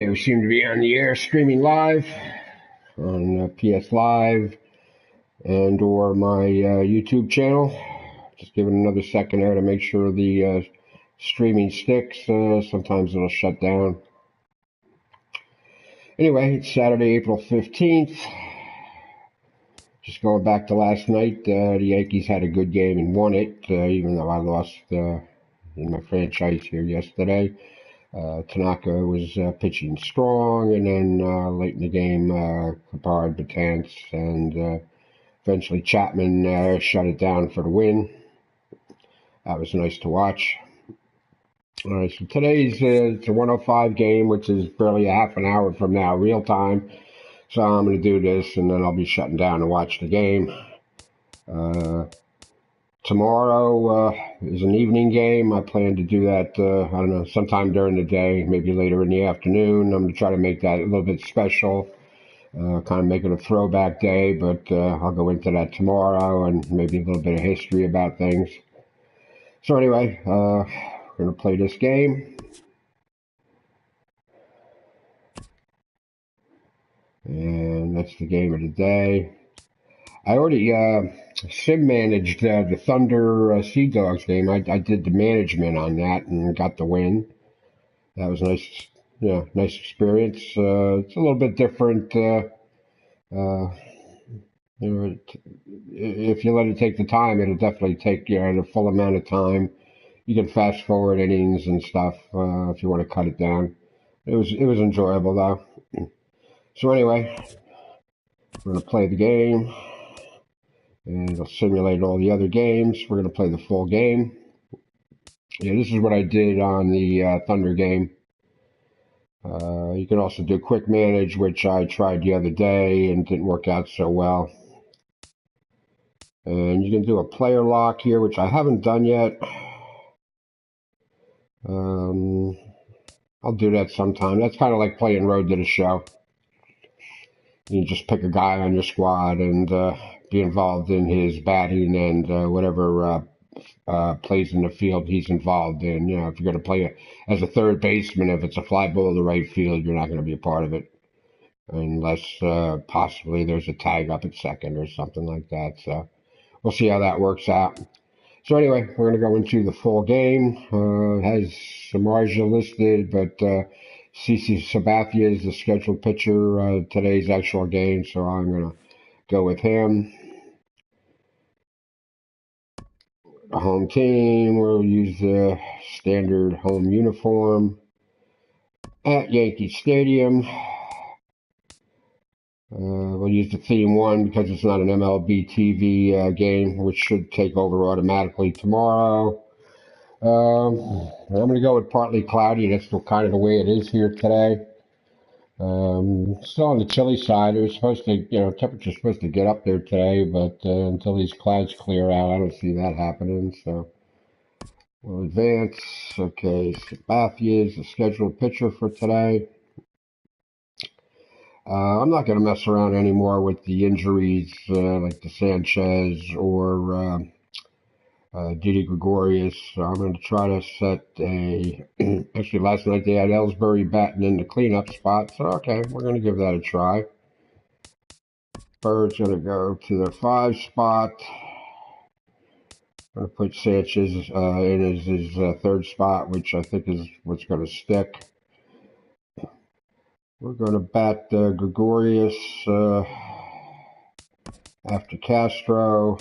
We seem to be on the air streaming live on PS Live and or my YouTube channel. Just give it another second there to make sure the streaming sticks. Sometimes it'll shut down. Anyway, it's Saturday, April 15th. Just going back to last night, the Yankees had a good game and won it, even though I lost in my franchise here yesterday. Tanaka was pitching strong, and then late in the game, Capard, Batanz, and eventually Chapman shut it down for the win. That was nice to watch. All right, so today's it's a 105 game, which is barely a half an hour from now, real time. So I'm going to do this, and then I'll be shutting down to watch the game. Tomorrow is an evening game. I plan to do that, I don't know, sometime during the day, maybe later in the afternoon. I'm going to try to make that a little bit special, kind of make it a throwback day, but I'll go into that tomorrow and maybe a little bit of history about things. So anyway, we're going to play this game. And that's the game of the day. I already sim managed the Thunder Sea Dogs game. I did the management on that and got the win. That was nice, nice experience. It's a little bit different. If you let it take the time, it'll definitely take the full amount of time. You can fast forward innings and stuff if you want to cut it down. It was enjoyable though. So anyway, we're gonna play the game. And it'll simulate all the other games. We're going to play the full game. Yeah, this is what I did on the Thunder game. You can also do quick manage, which I tried the other day and didn't work out so well. And you can do a player lock here, which I haven't done yet. I'll do that sometime. That's kind of like playing Road to the Show. You just pick a guy on your squad and be involved in his batting and whatever plays in the field he's involved in. If you're going to play as a third baseman, if it's a fly ball to the right field, you're not going to be a part of it unless possibly there's a tag up at second or something like that. So we'll see how that works out. So anyway, we're going to go into the full game. It has Samardzija listed, but CC Sabathia is the scheduled pitcher today's actual game, so I'm going to go with him. The home team, we'll use the standard home uniform at Yankee Stadium. We'll use the theme one because it's not an MLB TV game, which should take over automatically tomorrow. I'm going to go with partly cloudy. That's kind of the way it is here today. Still on the chilly side. It was supposed to, temperature's supposed to get up there today, but until these clouds clear out, I don't see that happening. So we'll advance. Okay, Sabathia is the scheduled pitcher for today. I'm not going to mess around anymore with the injuries like the Sanchez or Didi Gregorius. So I'm going to try to set a. Actually, last night they had Ellsbury batting in the cleanup spot. So, okay, we're going to give that a try. Bird's going to go to the 5 spot. I'm going to put Sanchez in as his 3rd spot, which I think is what's going to stick. We're going to bat Gregorius after Castro.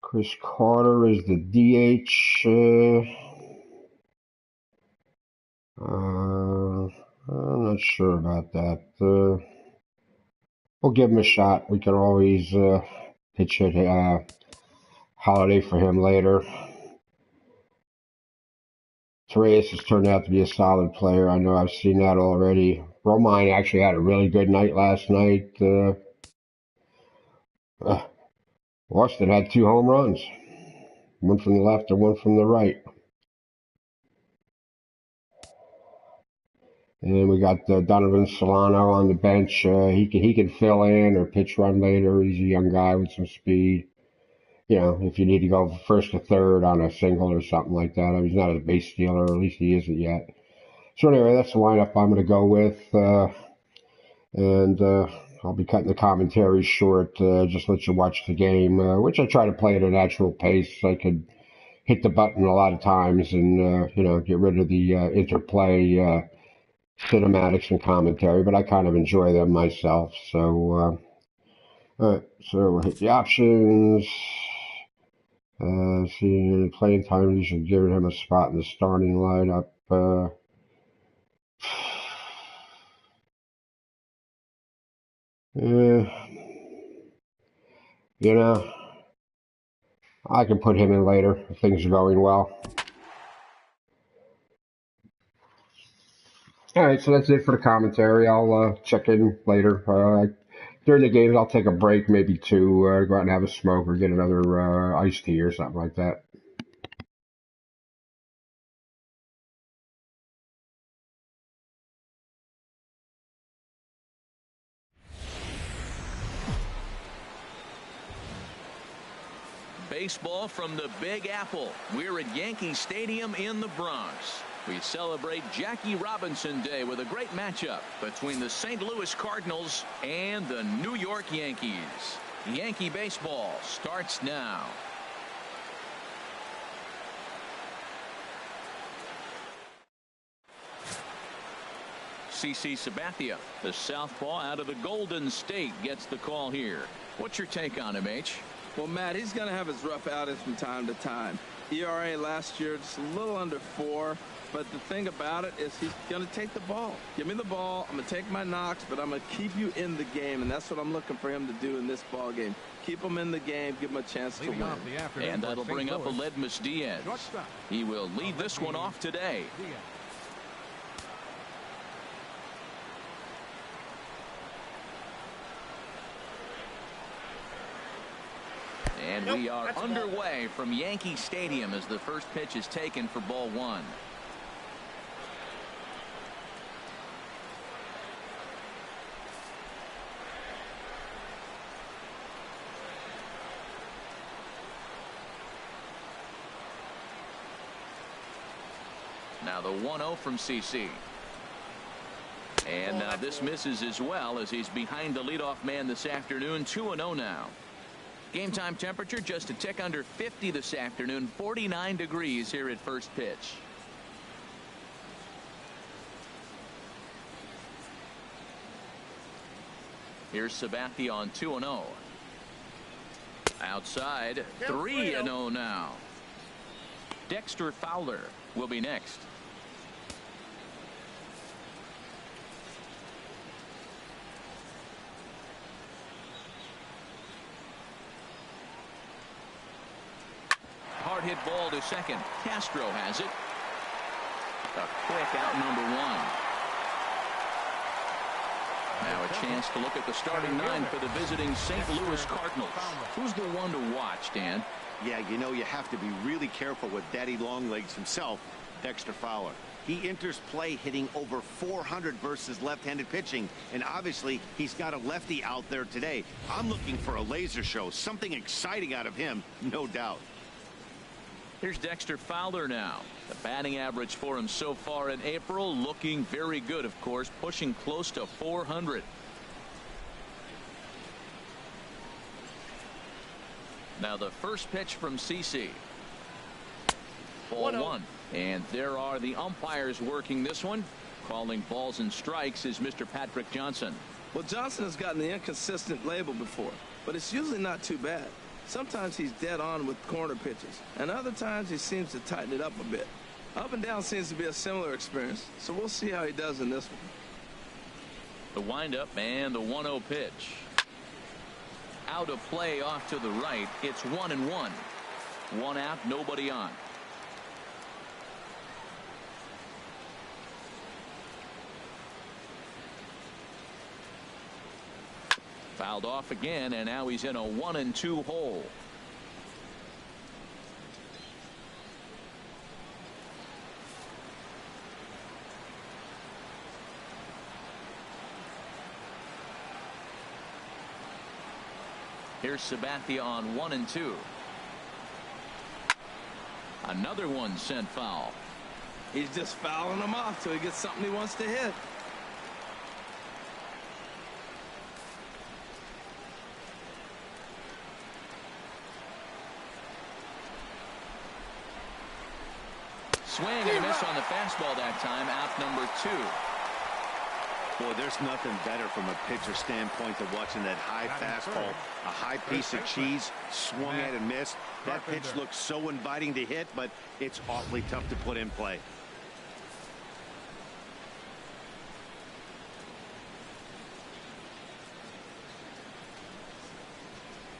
Chris Carter is the DH. I'm not sure about that. We'll give him a shot. We can always pitch it Holiday for him later. Torres has turned out to be a solid player. I know I've seen that already. Romine actually had a really good night last night. Austin had 2 home runs. One from the left and one from the right. And we got Donovan Solano on the bench. He can fill in or pitch run later. He's a young guy with some speed. If you need to go first or third on a single or something like that. I mean, he's not a base stealer, or at least he isn't yet. So anyway, that's the lineup I'm going to go with, and I'll be cutting the commentary short. Just let you watch the game, which I try to play at a natural pace. I could hit the button a lot of times and get rid of the interplay cinematics and commentary, but I kind of enjoy them myself. So so we'll hit the options. See, playing time, you should give him a spot in the starting lineup. You know, I can put him in later if things are going well. All right, so that's it for the commentary. I'll check in later. During the games, I'll take a break, maybe two, go out and have a smoke or get another iced tea or something like that. Baseball from the Big Apple. We're at Yankee Stadium in the Bronx. We celebrate Jackie Robinson Day with a great matchup between the St. Louis Cardinals and the New York Yankees. Yankee baseball starts now. CC Sabathia, the southpaw out of the Golden State, gets the call here. What's your take on him, H? Well, Matt, he's going to have his rough outings from time to time. ERA last year just a little under 4, but the thing about it is he's going to take the ball. Give me the ball. I'm going to take my knocks, but I'm going to keep you in the game, and that's what I'm looking for him to do in this ball game. Keep him in the game, give him a chance to win. And that'll bring up Aledmus Diaz. He will lead this one off today. And we are underway from Yankee Stadium as the first pitch is taken for ball one. Now the 1-0 from CC. And now this misses as well as he's behind the leadoff man this afternoon. 2-0 now. Game time temperature just a tick under 50 this afternoon. 49 degrees here at first pitch. Here's Sabathia on 2-0. Outside 3-0 now. Dexter Fowler will be next. Hard hit ball to second. Castro has it. A quick out number one. Now a chance to look at the starting nine for the visiting St. Louis Cardinals. Who's the one to watch, Dan? Yeah, you know, you have to be really careful with Daddy Longlegs himself, Dexter Fowler. He enters play hitting over 400 versus left-handed pitching, and obviously he's got a lefty out there today. I'm looking for a laser show, something exciting out of him, no doubt. Here's Dexter Fowler now. The batting average for him so far in April looking very good, of course, pushing close to 400. Now the first pitch from CC. Ball one. And there are the umpires working this one. Calling balls and strikes is Mr. Patrick Johnson. Well, Johnson has gotten the inconsistent label before, but it's usually not too bad. Sometimes he's dead on with corner pitches, and other times he seems to tighten it up a bit. Up and down seems to be a similar experience, so we'll see how he does in this one. The windup and the 1-0 pitch. Out of play off to the right. It's 1-1. One out, nobody on. Fouled off again, and now he's in a 1-2 hole. Here's Sabathia on 1-2. Another one sent foul. He's just fouling them off till he gets something he wants to hit. Swing and a miss on the fastball that time. Out number 2. Boy, there's nothing better from a pitcher standpoint than watching that high fastball, a high piece of cheese, swung at and missed. That pitch looks so inviting to hit, but it's awfully tough to put in play.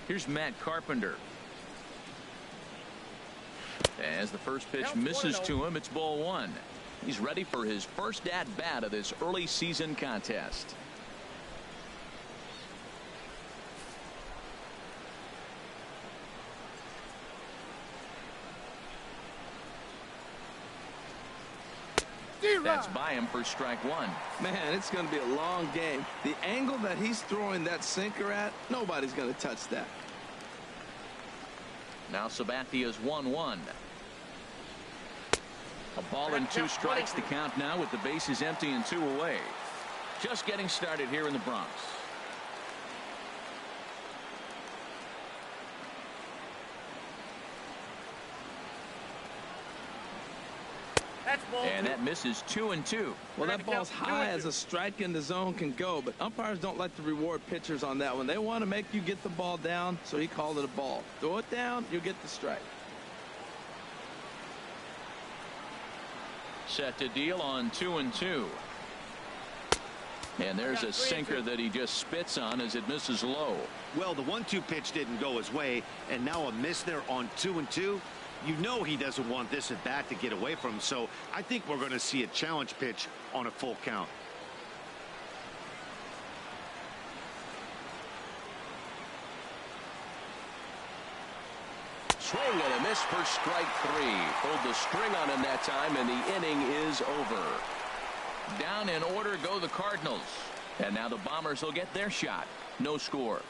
Here's Matt Carpenter. As the first pitch misses to him, it's ball 1. He's ready for his first at-bat of this early season contest. That's by him for strike 1. Man, it's going to be a long game. The angle that he's throwing that sinker at, nobody's going to touch that. Now Sabathia's 1-1. A ball and 2 strikes to count now with the bases empty and 2 away. Just getting started here in the Bronx. And that misses 2-2. Well, that ball's high as a strike in the zone can go, but umpires don't like to reward pitchers on that one. They want to make you get the ball down, so he called it a ball. Throw it down, you get the strike. Set to deal on 2-2. And there's a sinker that he just spits on as it misses low. Well, the 1-2 pitch didn't go his way, and now a miss there on 2-2. You know he doesn't want this at bat to get away from him, so I think we're going to see a challenge pitch on a full count. Swing and a miss for strike 3. Pulled the string on him that time, and the inning is over. Down in order go the Cardinals. And now the Bombers will get their shot. No score.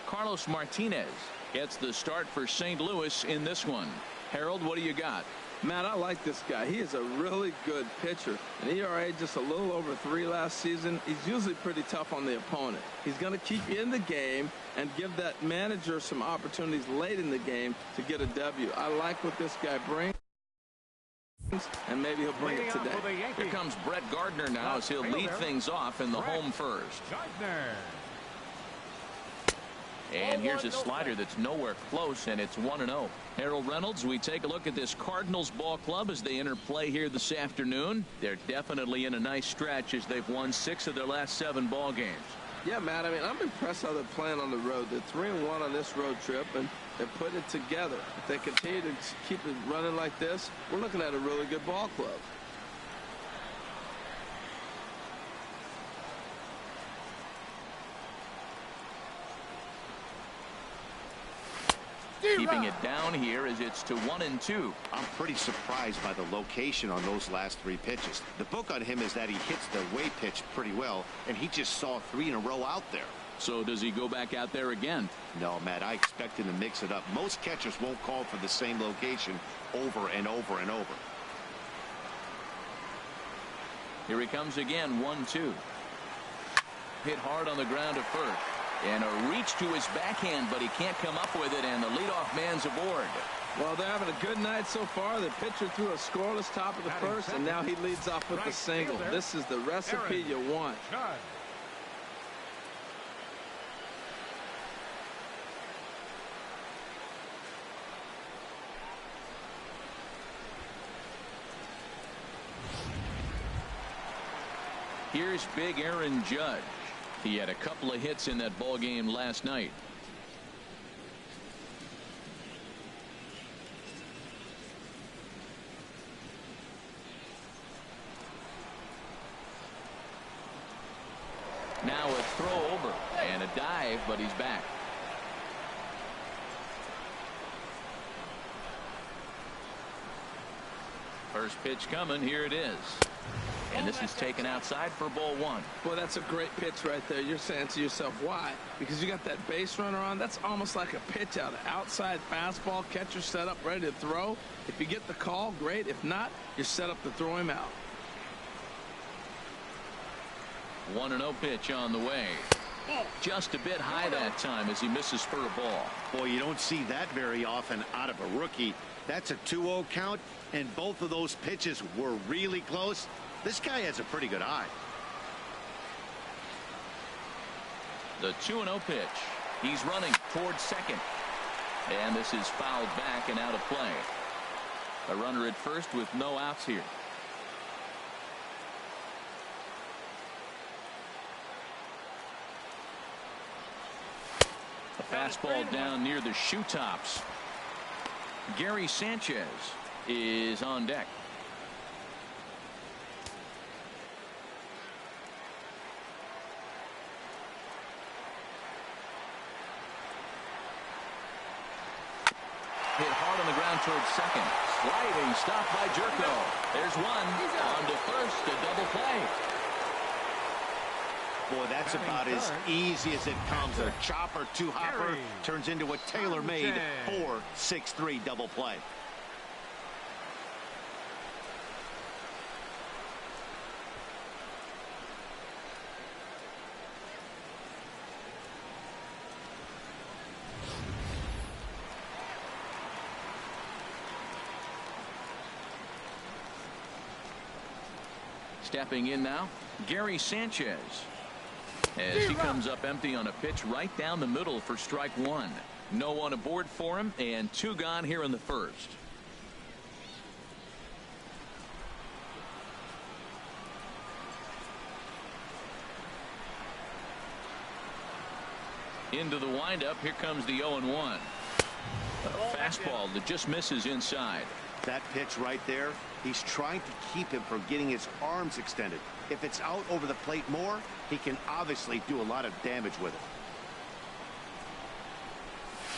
Carlos Martinez gets the start for St. Louis in this one. Harold, what do you got? Man, I like this guy. He is a really good pitcher. An ERA just a little over 3 last season. He's usually pretty tough on the opponent. He's going to keep you in the game and give that manager some opportunities late in the game to get a W. I like what this guy brings, and maybe he'll bring it today. Here comes Brett Gardner now as he'll lead things off in the home first. And here's a slider that's nowhere close, and it's 1-0. Harold Reynolds, we take a look at this Cardinals ball club as they enter play here this afternoon. They're definitely in a nice stretch as they've won 6 of their last 7 ball games. Yeah, Matt, I mean, I'm impressed how they're playing on the road. They're 3-1 on this road trip, and they're putting it together. If they continue to keep it running like this, we're looking at a really good ball club. Keeping it down here as it's to 1-2. I'm pretty surprised by the location on those last 3 pitches. The book on him is that he hits the way pitch pretty well, and he just saw 3 in a row out there. So does he go back out there again? No, Matt, I expect him to mix it up. Most catchers won't call for the same location over and over and over. Here he comes again, 1-2. Hit hard on the ground at first. And a reach to his backhand, but he can't come up with it, and the leadoff man's aboard. Well, they're having a good night so far. The pitcher threw a scoreless top of the first, and now he leads off with the single. This is the recipe you want. Here's big Aaron Judge. He had a couple of hits in that ball game last night. Now a throw over and a dive, but he's back. First pitch coming. Here it is. And this is taken outside for ball one. Boy, that's a great pitch right there. You're saying to yourself, why? Because you got that base runner on. That's almost like a pitch out. Outside fastball, catcher set up, ready to throw. If you get the call, great. If not, you're set up to throw him out. 1-0 pitch on the way. Just a bit high that time as he misses for a ball. Boy, you don't see that very often out of a rookie. That's a 2-0 count, and both of those pitches were really close. This guy has a pretty good eye. The 2-0 pitch. He's running towards second. And this is fouled back and out of play. A runner at first with no outs here. A fastball down near the shoe tops. Gary Sanchez is on deck. Hit hard on the ground towards second. Sliding stop by Jerko. There's one. On to first. A double play. Boy, that's about as easy as it comes. A chopper two hopper turns into a tailor-made 4-6-3 double play. Stepping in now, Gary Sanchez. As he comes up empty on a pitch right down the middle for strike one. No one aboard for him, and two gone here in the first. Into the windup. Here comes the 0-1. A fastball that just misses inside. That pitch right there, he's trying to keep him from getting his arms extended. If it's out over the plate more, he can obviously do a lot of damage with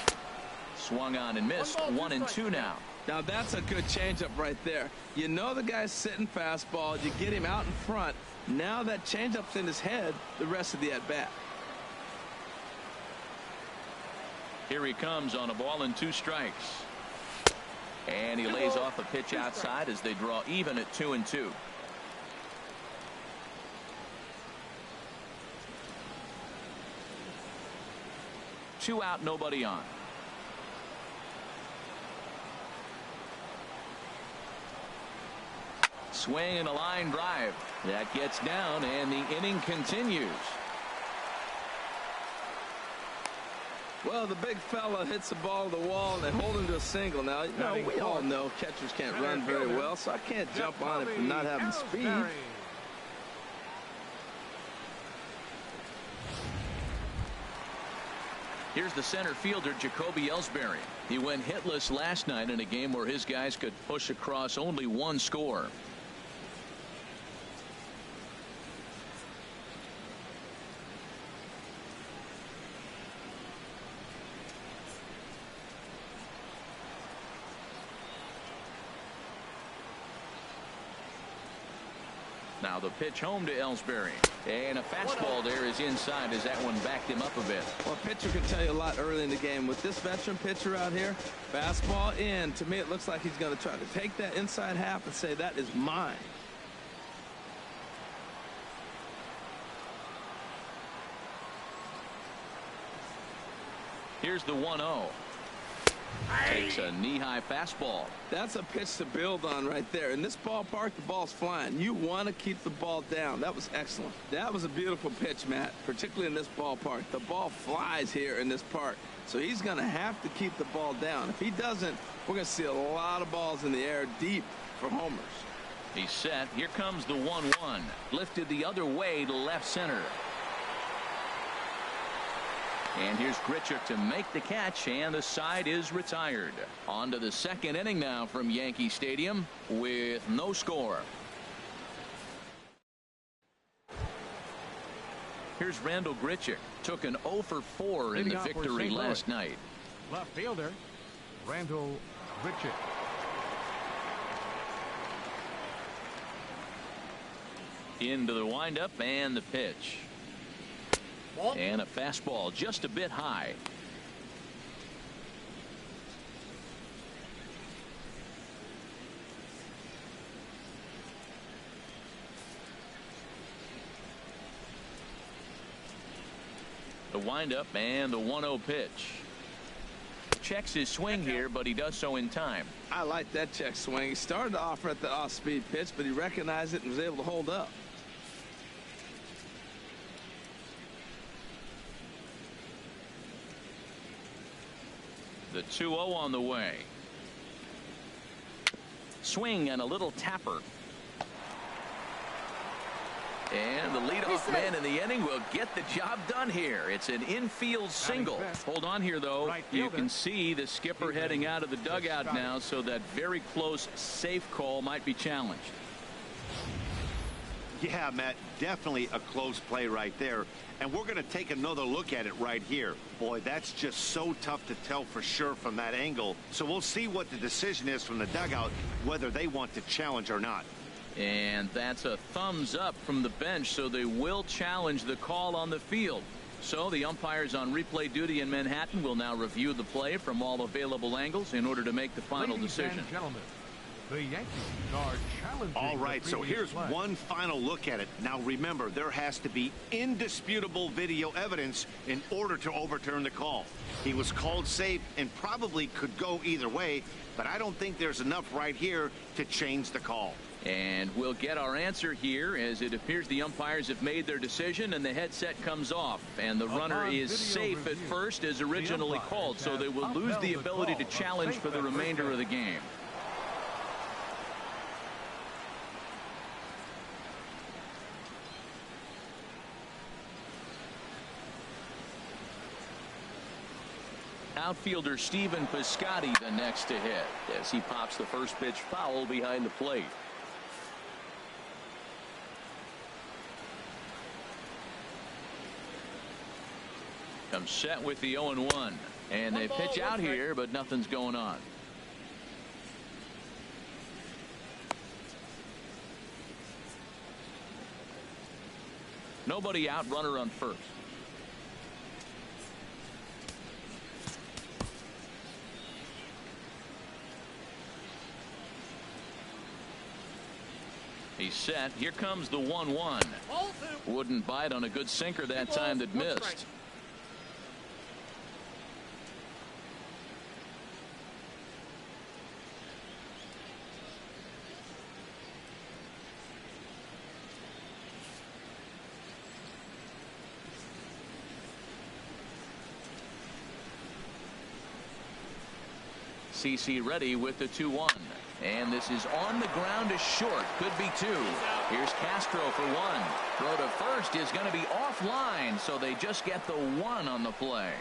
it. Swung on and missed. 1-2 now. Now that's a good changeup right there. You know the guy's sitting fastball. You get him out in front. Now that changeup's in his head the rest of the at-bat. Here he comes on a ball and 2 strikes. And he lays off a pitch outside as they draw even at 2-2. Two out, nobody on. Swing and a line drive. That gets down, and the inning continues. Well, the big fella hits the ball to the wall, and they hold him to a single. Now, you know, we all know catchers can't run very well, so I can't jump on it for not having speed. Here's the center fielder, Jacoby Ellsbury. He went hitless last night in a game where his guys could push across only 1 score. Now the pitch home to Ellsbury. And a fastball there is inside as that one backed him up a bit. Well, a pitcher can tell you a lot early in the game. With this veteran pitcher out here, fastball in. To me, it looks like he's going to try to take that inside half and say, that is mine. Here's the 1-0. Takes a knee-high fastball. That's a pitch to build on right there. In this ballpark, the ball's flying. You want to keep the ball down. That was excellent. That was a beautiful pitch, Matt, particularly in this ballpark. The ball flies here in this park, so he's going to have to keep the ball down. If he doesn't, we're going to see a lot of balls in the air deep for homers. He's set. Here comes the 1-1. Lifted the other way to left center. And here's Grichuk to make the catch, and the side is retired. On to the second inning now from Yankee Stadium with no score. Here's Randall Grichuk. Took an 0 for 4 in the victory last night. Left fielder, Randall Grichuk. Into the windup and the pitch. And a fastball just a bit high. The windup and the 1-0 pitch. Checks his swing here, but he does so in time. I like that check swing. He started to offer at the off-speed pitch, but he recognized it and was able to hold up. The 2-0 on the way. Swing and a little tapper. And the leadoff man in the inning will get the job done here. It's an infield single. Hold on here, though. You can see the skipper heading out of the dugout now, so that very close, safe call might be challenged. Yeah, Matt, definitely a close play right there. And we're going to take another look at it right here. Boy, that's just so tough to tell for sure from that angle. So we'll see what the decision is from the dugout, whether they want to challenge or not. And that's a thumbs up from the bench, so they will challenge the call on the field. So the umpires on replay duty in Manhattan will now review the play from all available angles in order to make the final decision. And gentlemen, the Yankees are challenging. All right, so here's one final look at it. Now remember, there has to be indisputable video evidence in order to overturn the call. He was called safe and probably could go either way, but I don't think there's enough right here to change the call. And we'll get our answer here, as it appears the umpires have made their decision and the headset comes off, and the runner is safe at first as originally called, so they will lose the ability to challenge for the remainder of the game. Outfielder Stephen Piscotty the next to hit as he pops the first pitch foul behind the plate. Comes set with the 0-1, and they pitch out here, but nothing's going on. Nobody out, runner on first. He's set. Here comes the 1-1. Wouldn't bite on a good sinker that time that missed. CC ready with the 2-1. And this is on the ground to short. Could be two. Here's Castro for one. Throw to first is going to be offline, so they just get the one on the play.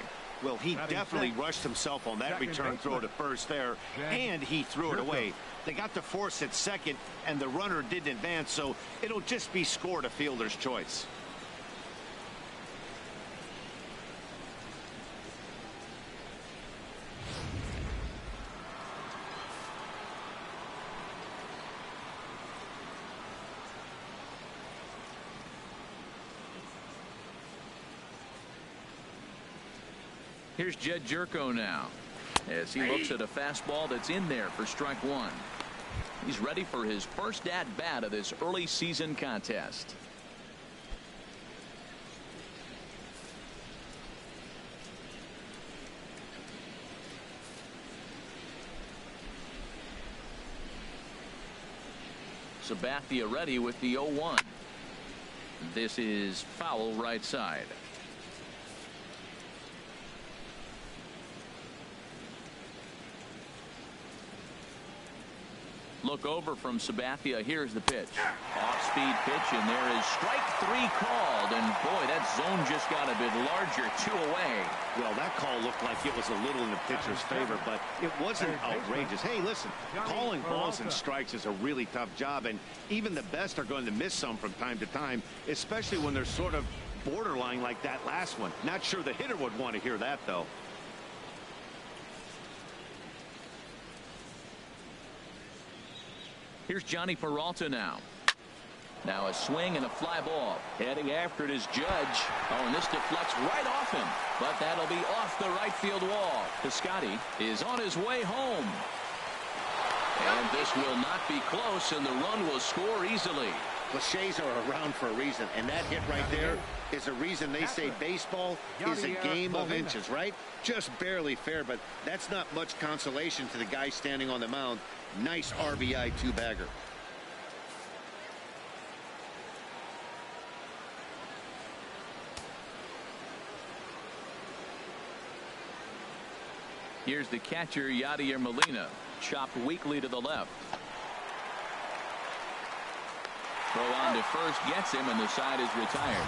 Well, he definitely rushed himself on that return throw to first there, and he threw it away. They got the force at second, and the runner didn't advance, so it'll just be scored a fielder's choice. Here's Jed Jerko now as he looks at a fastball that's in there for strike one. He's ready for his first at bat of this early season contest. Sabathia ready with the 0-1. This is foul right side. Look over from Sabathia. Here's the pitch. Off-speed pitch, and there is strike three called. And boy, that zone just got a bit larger. 2 away. Well, that call looked like it was a little in the pitcher's favor, but it wasn't outrageous. Hey, listen, calling balls and strikes is a really tough job, and even the best are going to miss some from time to time, especially when they're sort of borderline like that last one. Not sure the hitter would want to hear that, though. Here's Johnny Peralta now. Now a swing and a fly ball. Heading after it is Judge. Oh, and this deflects right off him. But that'll be off the right field wall. Piscotty is on his way home. And this will not be close, and the run will score easily. Cliches are around for a reason, and that hit right there is a reason they say baseball is a game of inches, right? Just barely fair, but that's not much consolation to the guy standing on the mound. Nice RBI two-bagger. Here's the catcher, Yadier Molina. Chopped weakly to the left. Throw on to first gets him, and the side is retired.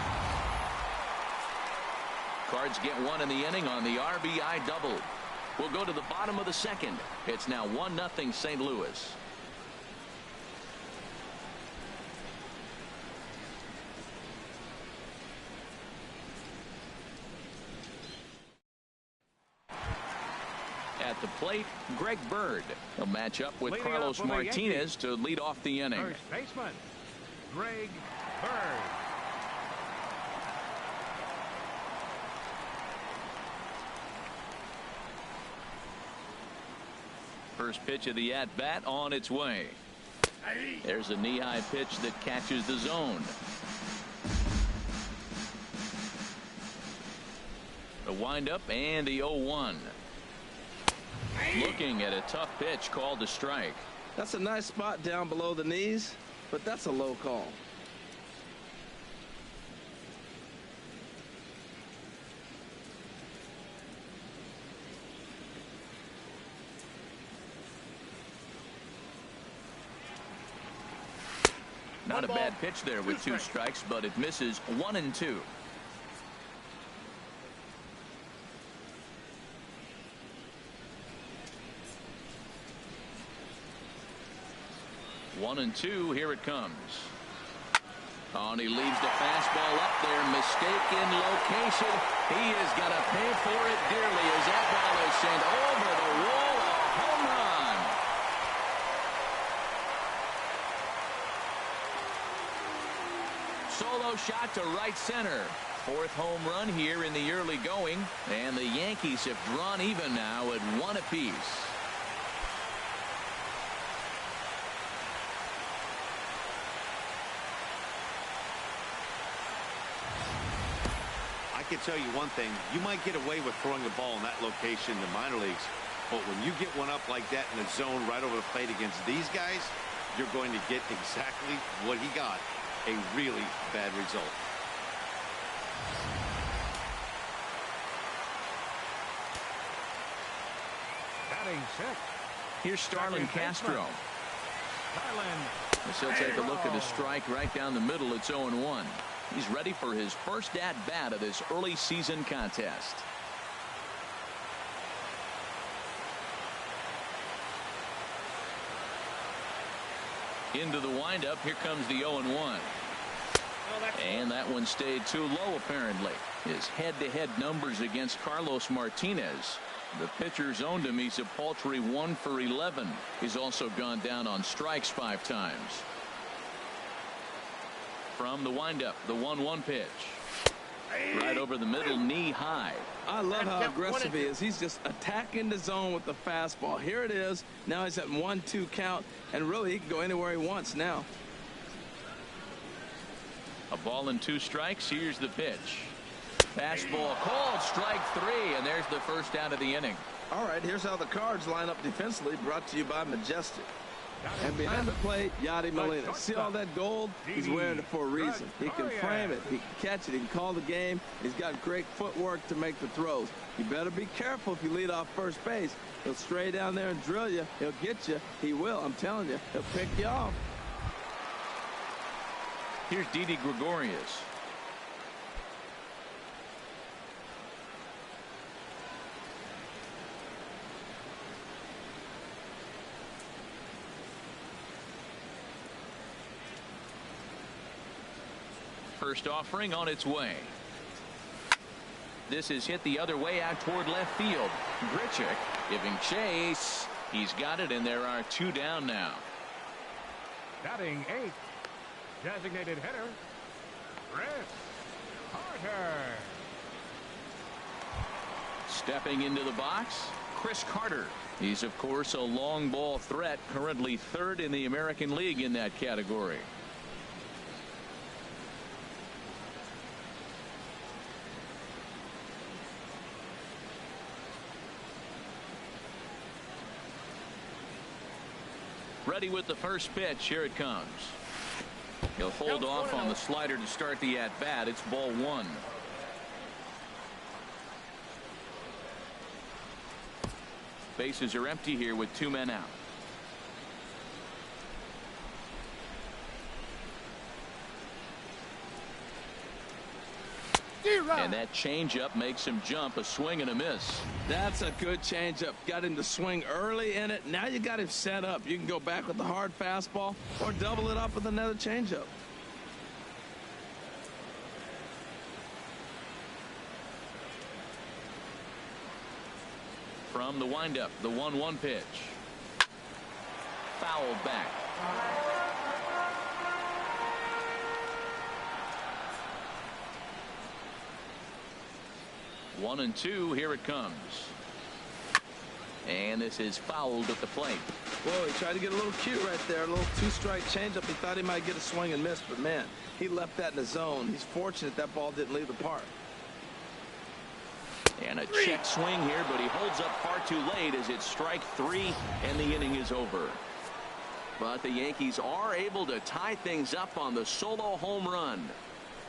Cards get one in the inning on the RBI double. We'll go to the bottom of the second. It's now 1-0 St. Louis. At the plate, Greg Bird. He'll match up with Carlos Martinez to lead off the inning. First baseman, Greg Bird. First pitch of the at-bat on its way. There's a knee-high pitch that catches the zone. The windup and the 0-1. Looking at a tough pitch called a strike. That's a nice spot down below the knees, but that's a low call. Not a bad pitch there with two strikes, but it misses 1-2. 1-2. Here it comes. Oh, and he leaves the fastball up there. Mistaken location. He is going to pay for it dearly as that ball is sent over the wall. A home run. Solo shot to right center. Fourth home run here in the early going. And the Yankees have drawn even now at 1 apiece. I can tell you one thing. You might get away with throwing a ball in that location in the minor leagues. But when you get one up like that in the zone right over the plate against these guys, you're going to get exactly what he got. A really bad result. Batting sixth. Here's Starlin Castro. As he'll take a look at a strike right down the middle. It's 0-1. He's ready for his first at-bat of this early season contest. Into the windup. Here comes the 0-1. And that one stayed too low, apparently. His head-to-head numbers against Carlos Martinez. The pitcher's owned him. He's a paltry 1 for 11. He's also gone down on strikes 5 times. From the windup, the 1-1 pitch. Right over the middle, knee high. I love how aggressive he is. He's just attacking the zone with the fastball. Here it is. Now he's at 1-2 count, and really he can go anywhere he wants now. A ball and 2 strikes. Here's the pitch. Fastball called, strike 3, and there's the first out of the inning. All right, here's how the Cards line up defensively, brought to you by Majestic. And behind the plate, Yadier Molina. See all that gold? He's wearing it for a reason. He can frame it. He can catch it. He can call the game. He's got great footwork to make the throws. You better be careful if you lead off first base. He'll stray down there and drill you. He'll get you. He will. I'm telling you. He'll pick you off. Here's Didi Gregorius. First offering on its way. This is hit the other way out toward left field. Grichuk giving chase. He's got it, and there are 2 down now. Batting eighth, Designated hitter, Chris Carter. Stepping into the box, Chris Carter. He's, of course, a long ball threat, currently third in the American League in that category. Ready with the first pitch. Here it comes. He'll hold off on the slider to start the at-bat. It's ball one. Bases are empty here with two men out. And that changeup makes him jump. A swing and a miss. That's a good changeup. Got him to swing early in it. Now you got him set up. You can go back with the hard fastball or double it up with another changeup. From the windup, the 1-1 pitch. Fouled back. One and two. Here it comes. And this is fouled at the plate. Whoa, he tried to get a little cute right there. A little two-strike changeup. He thought he might get a swing and miss, but man, he left that in the zone. He's fortunate that ball didn't leave the park. And a check swing here, but he holds up far too late as it's strike three and the inning is over. But the Yankees are able to tie things up on the solo home run.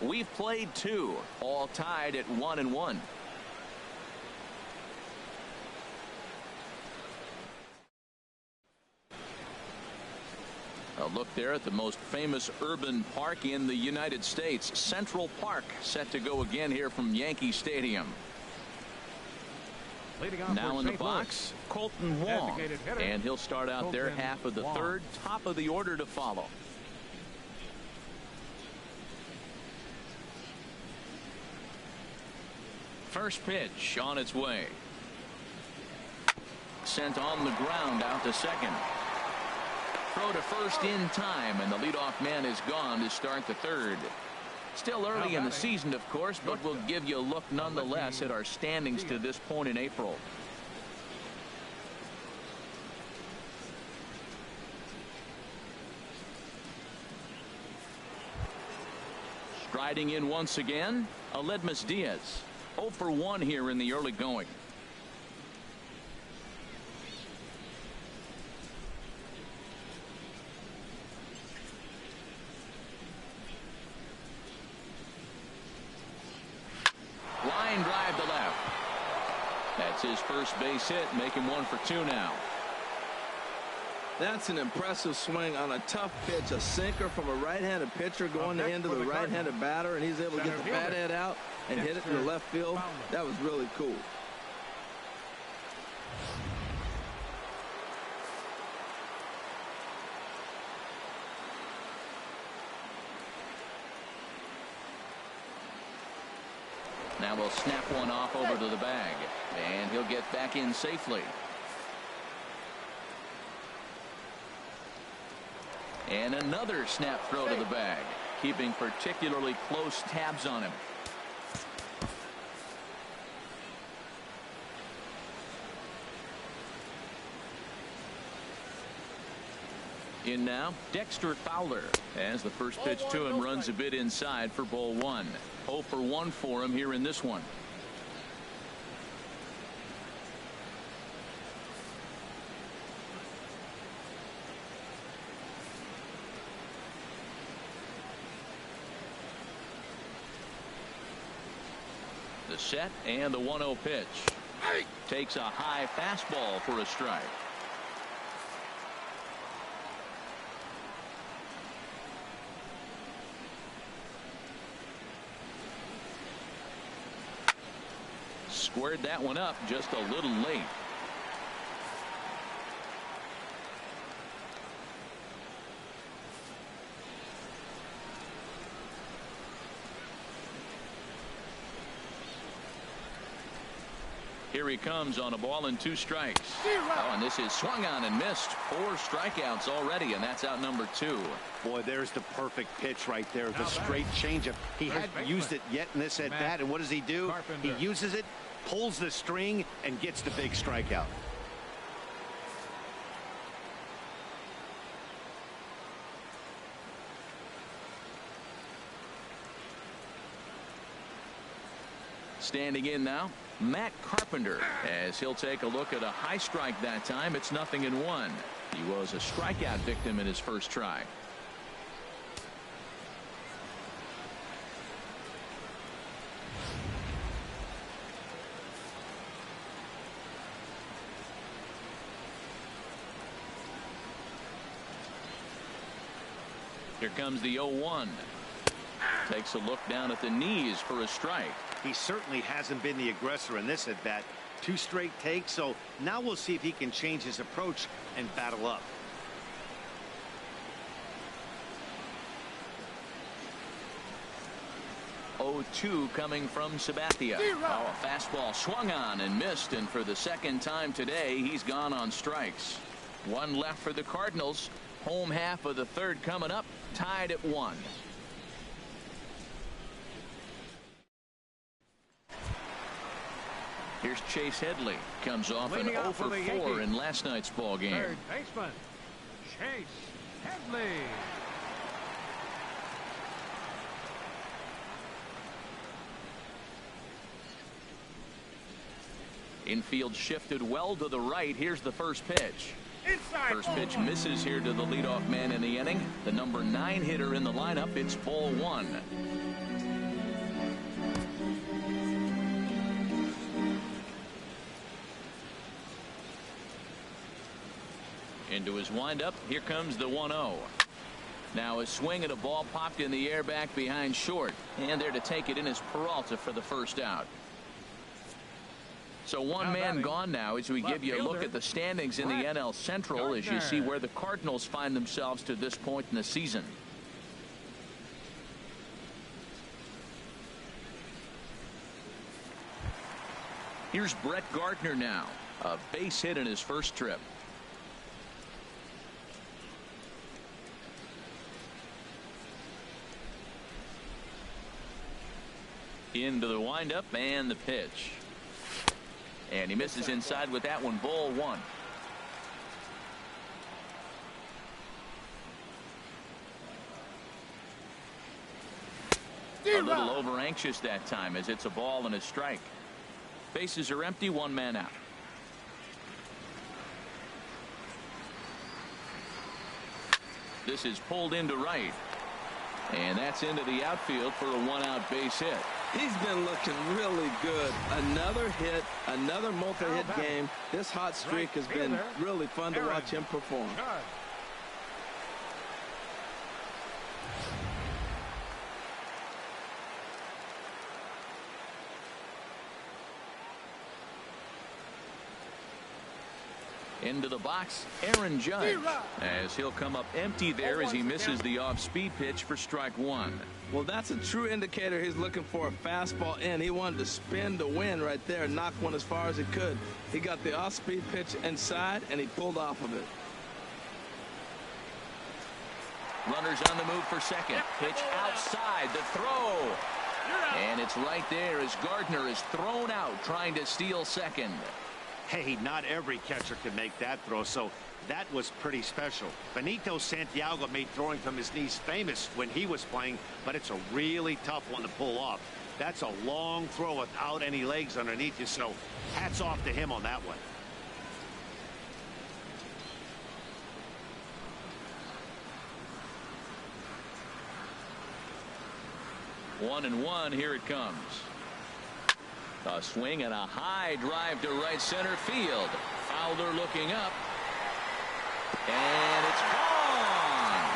We've played two, all tied at 1-1. A look there at the most famous urban park in the United States, Central Park, set to go again here from Yankee Stadium. Now in the box, Colton Wong, and he'll start out their half of the third, top of the order to follow. First pitch on its way. Sent on the ground out to second. Throw to first in time, and the leadoff man is gone to start the third. Still early in the season, of course, but we'll give you a look nonetheless at our standings to this point in April. Striding in once again, Aledmus Diaz. 0 for 1 here in the early going. Line drive to left. That's his first base hit, making 1 for 2 now. That's an impressive swing on a tough pitch, a sinker from a right-handed pitcher going into the right-handed batter, and he's able to get the bat head out and hit it to the left field. That was really cool. Now we'll snap one off over to the bag, and he'll get back in safely. And another snap throw to the bag, keeping particularly close tabs on him. In now, Dexter Fowler, as the first pitch to him runs a bit inside for ball 1. 0 for 1 for him here in this one. The set and the 1-0 pitch. Takes a high fastball for a strike. Squared that one up just a little late. Here he comes on a ball and 2 strikes. Oh, and this is swung on and missed. 4 strikeouts already, and that's out number 2. Boy, there's the perfect pitch right there. The straight changeup. He hadn't used it yet in this at bat, and what does he do? He uses it, pulls the string, and gets the big strikeout. Standing in now, Matt Carpenter, as he'll take a look at a high strike that time. It's 0-1. He was a strikeout victim in his first try. Here comes the 0-1. Takes a look down at the knees for a strike. He certainly hasn't been the aggressor in this at bat. 2 straight takes, so now we'll see if he can change his approach and battle up. Oh, 2 coming from Sabathia. Oh, a fastball swung on and missed, and for the second time today, he's gone on strikes. 1 left for the Cardinals. Home half of the 3rd coming up, tied at 1. Here's Chase Headley. Comes off an 0 for 4 in last night's ball game. Third baseman, Chase Headley. Infield shifted well to the right. Here's the first pitch. First pitch misses here to the leadoff man in the inning. The number 9 hitter in the lineup. It's ball 1. Into his windup. Here comes the 1-0. Now a swing at a ball popped in the air back behind short. And there to take it in is Peralta for the first out. So one man gone now as we give you a look at the standings in the NL Central as you see where the Cardinals find themselves to this point in the season. Here's Brett Gardner now. A base hit in his first trip. Into the windup and the pitch. And he misses inside with that one. Ball 1. A little over anxious that time as it's a ball and a strike. Bases are empty. 1 man out. This is pulled into right. And that's into the outfield for a 1-out base hit. He's been looking really good. Another hit, another multi-hit game. This hot streak has been really fun to watch him perform. Into the box, Aaron Judge, as he'll come up empty there as he misses the off-speed pitch for strike 1. Well, that's a true indicator he's looking for a fastball in. He wanted to spin to win right there and knock one as far as he could. He got the off-speed pitch inside, and he pulled off of it. Runners on the move for second. Pitch outside, the throw. And it's right there as Gardner is thrown out trying to steal second. Hey, not every catcher can make that throw, so that was pretty special. Benito Santiago made throwing from his knees famous when he was playing, but it's a really tough one to pull off. That's a long throw without any legs underneath you, so hats off to him on that one. One and one, here it comes. A swing and a high drive to right center field. Fowler looking up. And it's gone.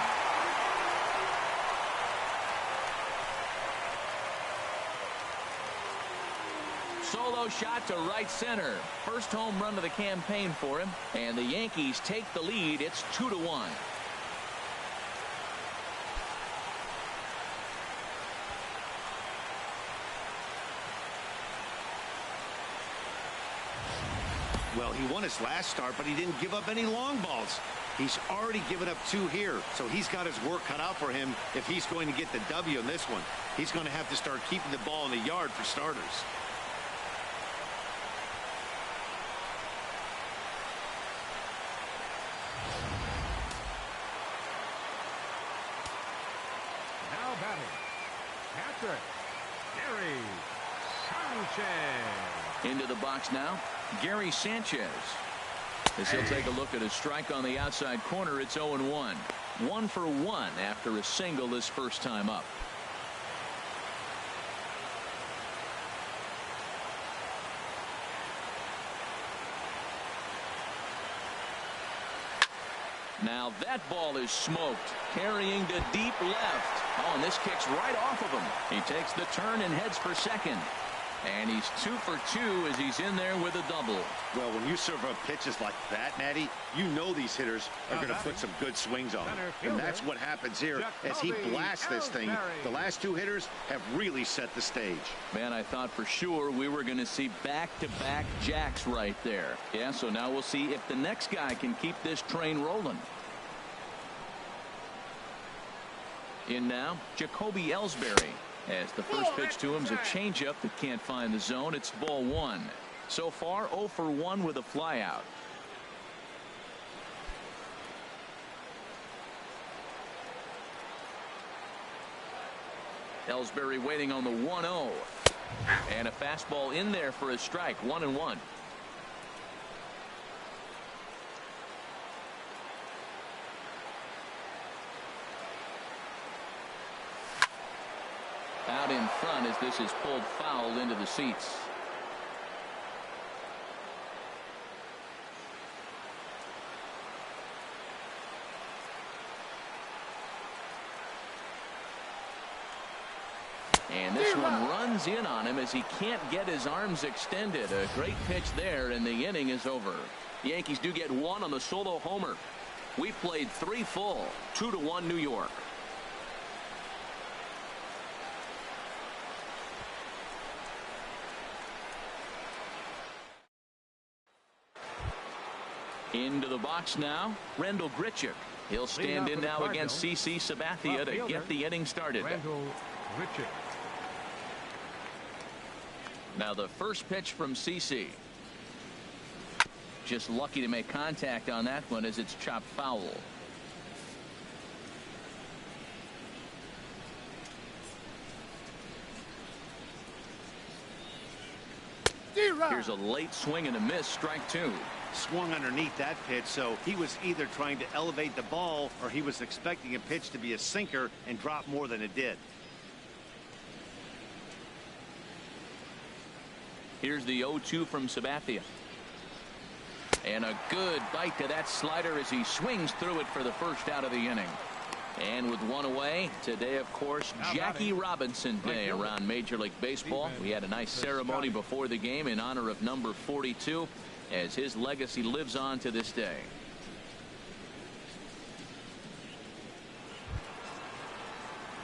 Solo shot to right center. First home run of the campaign for him. And the Yankees take the lead. It's 2-1. He won his last start, but he didn't give up any long balls. He's already given up 2 here, so he's got his work cut out for him if he's going to get the W in this one. He's going to have to start keeping the ball in the yard for starters. Now batting, catcher, Gary Sanchez. Into the box now, Gary Sanchez. As he'll take a look at a strike on the outside corner, it's 0-1. 1 for 1 after a single his first time up. Now that ball is smoked, carrying to deep left. Oh, and this kicks right off of him. He takes the turn and heads for second. And he's 2 for 2 as he's in there with a double. Well, when you serve up pitches like that, Matty, you know these hitters are going to put some good swings on them. And that's what happens here as he blasts this thing. The last 2 hitters have really set the stage. Man, I thought for sure we were going to see back-to-back jacks right there. Yeah, so now we'll see if the next guy can keep this train rolling. In now, Jacoby Ellsbury. As the first pitch to him is a changeup that can't find the zone. It's ball 1. So far 0 for 1 with a flyout. Ellsbury waiting on the 1-0. And a fastball in there for a strike. 1-1. Out in front as this is pulled foul into the seats. And this one runs in on him as he can't get his arms extended. A great pitch there, and the inning is over. The Yankees do get 1 on the solo homer. We played 3 full. 2-1 New York. Into the box now, Rendell Grichuk. He'll stand in now against CC Sabathia to get the inning started. Now the first pitch from CC. Just lucky to make contact on that one as it's chopped foul. Here's a late swing and a miss, strike 2. Swung underneath that pitch, so he was either trying to elevate the ball or he was expecting a pitch to be a sinker and drop more than it did. Here's the 0-2 from Sabathia. And a good bite to that slider as he swings through it for the first out of the inning. And with 1 away, today, of course, Jackie Robinson Day around Major League Baseball. We had a nice ceremony before the game in honor of number 42 as his legacy lives on to this day.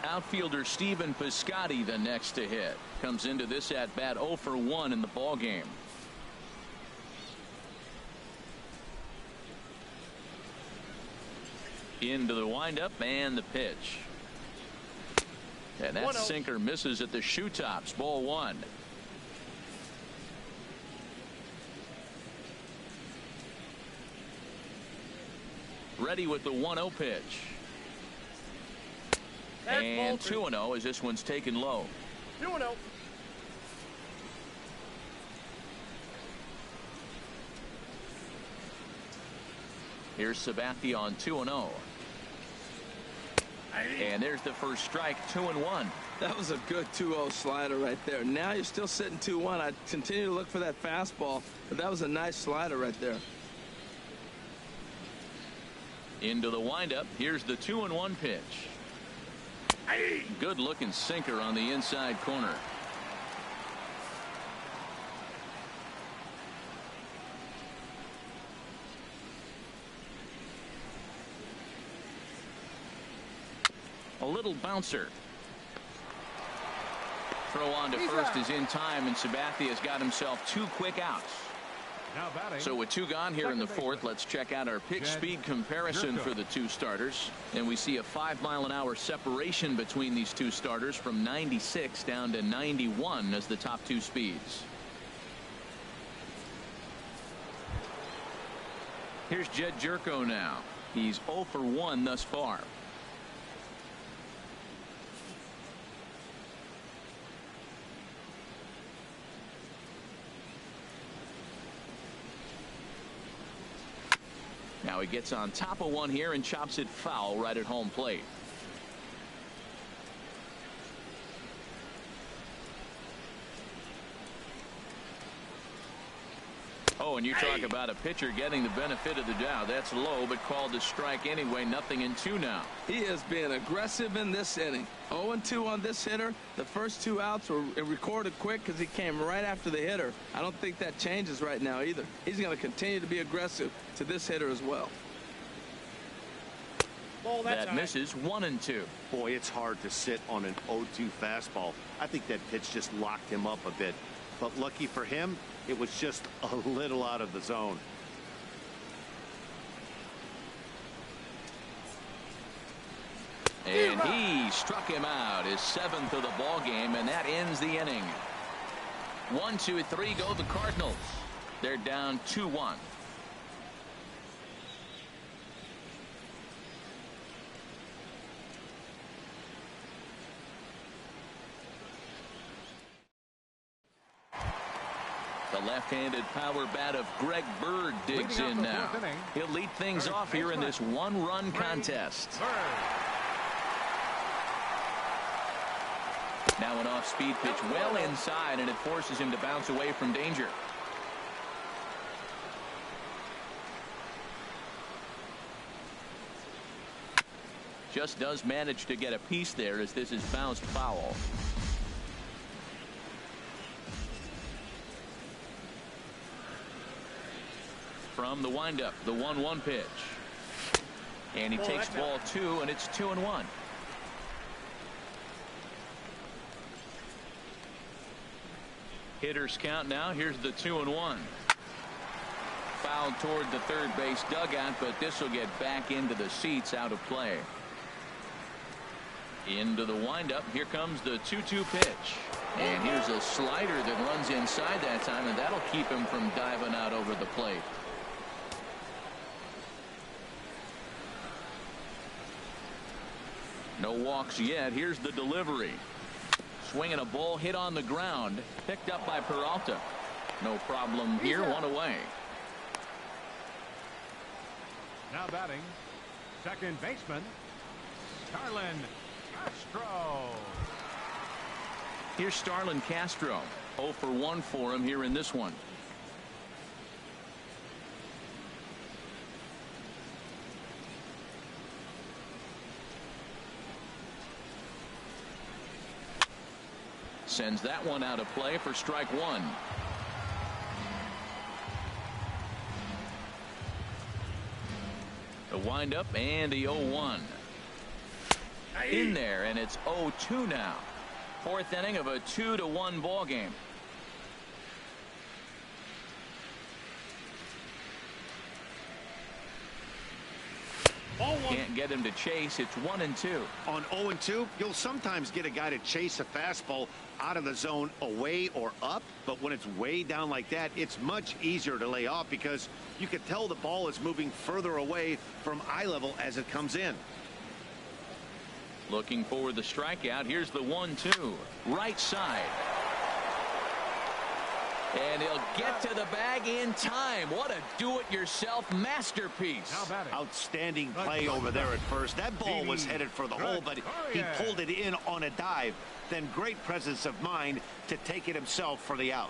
Outfielder Stephen Piscotty the next to hit. Comes into this at bat 0 for 1 in the ball game. Into the windup and the pitch. And that sinker misses at the shoe tops. Ball 1. Ready with the 1-0 pitch. And 2-0 as this one's taken low. 2-0. Here's Sabathia on 2-0. And there's the first strike. 2-1. That was a good 2-0 slider right there. Now you're still sitting 2-1. I continue to look for that fastball, but that was a nice slider right there. Into the windup. Here's the 2-1 pitch. Good looking sinker on the inside corner. A little bouncer. Throw on to first is in time, and Sabathia's got himself 2 quick outs. Now batting. So with 2 gone here in the 4th, let's check out our pitch speed comparison for the 2 starters. And we see a 5-mile-an-hour separation between these 2 starters from 96 down to 91 as the top 2 speeds. Here's Jed Jerko now. He's 0 for 1 thus far. Now he gets on top of one here and chops it foul right at home plate. Oh, and you talk about a pitcher getting the benefit of the doubt. That's low, but called a strike anyway. 0-2 now. He is being aggressive in this inning. 0-2 on this hitter. The first 2 outs were recorded quick because he came right after the hitter. I don't think that changes right now either. He's going to continue to be aggressive to this hitter as well. That misses. 1-2. Boy, it's hard to sit on an 0-2 fastball. I think that pitch just locked him up a bit. But lucky for him, it was just a little out of the zone. And he struck him out, his 7th of the ball game, and that ends the inning. 1, 2, 3 go the Cardinals. They're down 2-1. The left-handed power bat of Greg Bird digs in now. He'll lead things off here in this 1-run contest. Now an off-speed pitch well inside, and it forces him to bounce away from danger. Just does manage to get a piece there as this is bounced foul. From the windup, the 1-1 pitch. And he takes ball 2, and it's 2-1. Hitters count now. Here's the 2-1. Fouled toward the third base dugout, but this will get back into the seats, out of play. Into the windup. Here comes the 2-2 pitch. And here's a slider that runs inside that time, and that'll keep him from diving out over the plate. No walks yet. Here's the delivery. Swinging a ball hit on the ground. Picked up by Peralta. No problem here. 1 away. Now batting, second baseman, Starlin Castro. Here's Starlin Castro. 0 for 1 for him here in this one. Sends that one out of play for strike 1. The windup and the 0-1. In there, and it's 0-2 now. 4th inning of a 2-1 ball game. Can't get him to chase. It's 1-2. On 0-2, you'll sometimes get a guy to chase a fastball out of the zone away or up, but when it's way down like that, it's much easier to lay off because you can tell the ball is moving further away from eye level as it comes in. Looking for the strikeout. Here's the 1-2. Right side. And he'll get to the bag in time. What a do-it-yourself masterpiece. Outstanding play over there at first. That ball was headed for the hole, but he pulled it in on a dive. Then great presence of mind to take it himself for the out.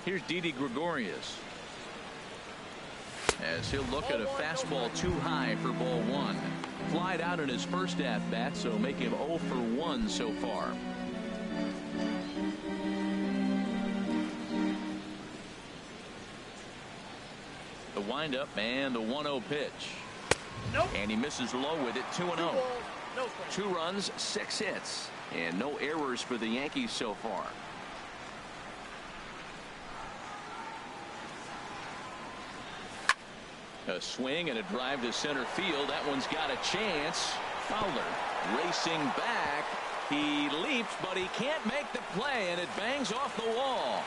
Here's Didi Gregorius, as he'll look at a fastball too high for ball 1. Flied out in his first at-bat, so make him 0 for 1 so far. The windup and the 1-0 pitch. And he misses low with it, 2-0. 2 runs, 6 hits, and no errors for the Yankees so far. A swing and a drive to center field. That one's got a chance. Fowler racing back. He leaps, but he can't make the play, and it bangs off the wall.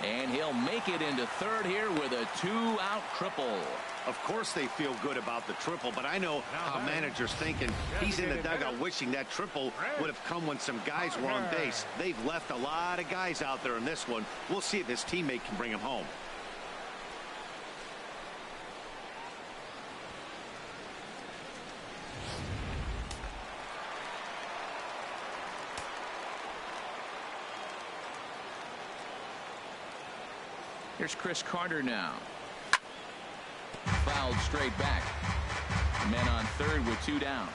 And he'll make it into third here with a 2-out triple. Of course they feel good about the triple, but I know how manager's thinking. He's in the dugout wishing that triple would have come when some guys were on base. They've left a lot of guys out there in this one. We'll see if his teammate can bring him home. Here's Chris Carter now. Fouled straight back. Men on third with 2 down.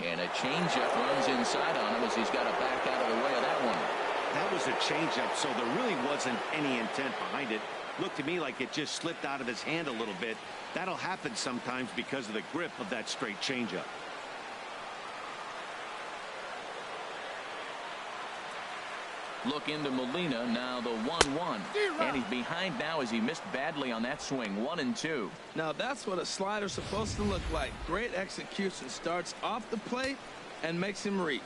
And a changeup runs inside on him as he's got to back out of the way of that one. That was a changeup, so there really wasn't any intent behind it. Looked to me like it just slipped out of his hand a little bit. That'll happen sometimes because of the grip of that straight changeup. Look into Molina now, the 1-1, and he's behind now as he missed badly on that swing. 1-2. Now that's what a slider's supposed to look like. Great execution. Starts off the plate and makes him reach.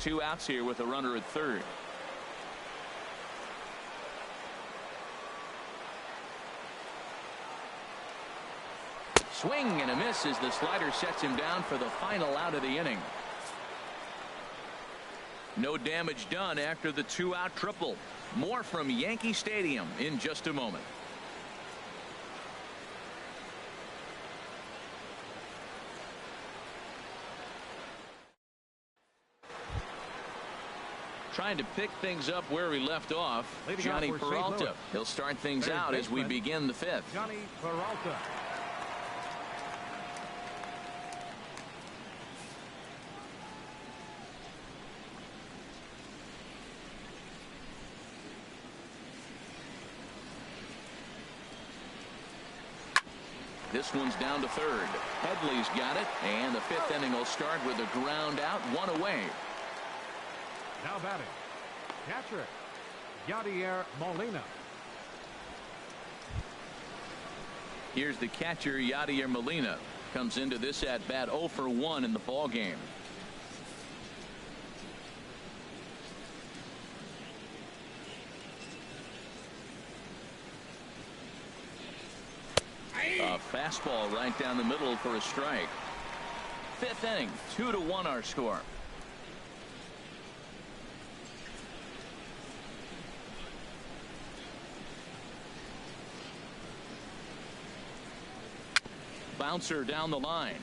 2 outs here with a runner at third. Swing and a miss as the slider sets him down for the final out of the inning. No damage done after the 2-out triple. More from Yankee Stadium in just a moment. Trying to pick things up where we left off. Johnny Peralta. He'll start things out as we begin the 5th. Johnny Peralta. This one's down to third. Headley's got it, and the 5th inning will start with a ground out, 1 away. Now batting, catcher Yadier Molina. Here's the catcher, Yadier Molina. Comes into this at bat 0 for 1 in the ball game. A fastball right down the middle for a strike. 5th inning, 2-1 our score. Bouncer down the line.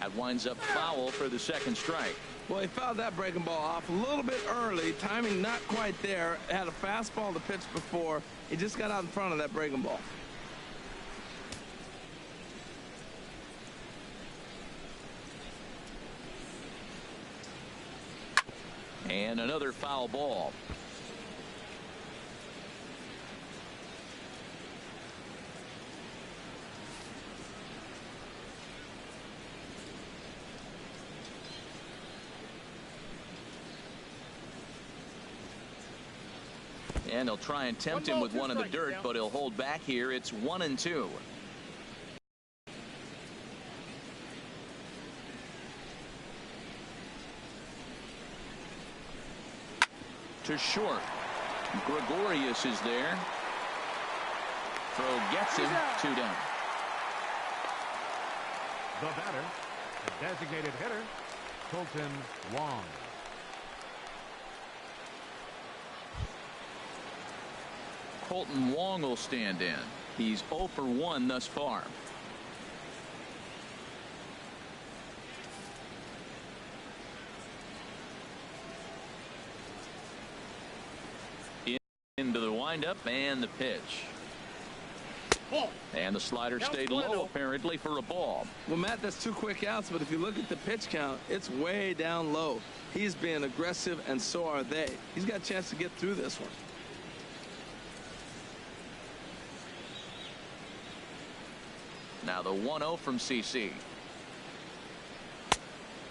That winds up foul for the 2nd strike. Well, he fouled that breaking ball off a little bit early. Timing not quite there. Had a fastball to pitch before. He just got out in front of that breaking ball. And another foul ball. And he'll try and tempt him with one in the dirt, but he'll hold back here. It's 1-2. To short. Gregorius is there. Throw gets him. 2 down. The batter, the designated hitter, Colton Wong. Colton Wong will stand in. He's 0 for 1 thus far. Into the windup and the pitch. And the slider stayed low, apparently, for a ball. Well, Matt, that's 2 quick outs, but if you look at the pitch count, it's way down low. He's being aggressive, and so are they. He's got a chance to get through this one. Now the 1-0 from CC.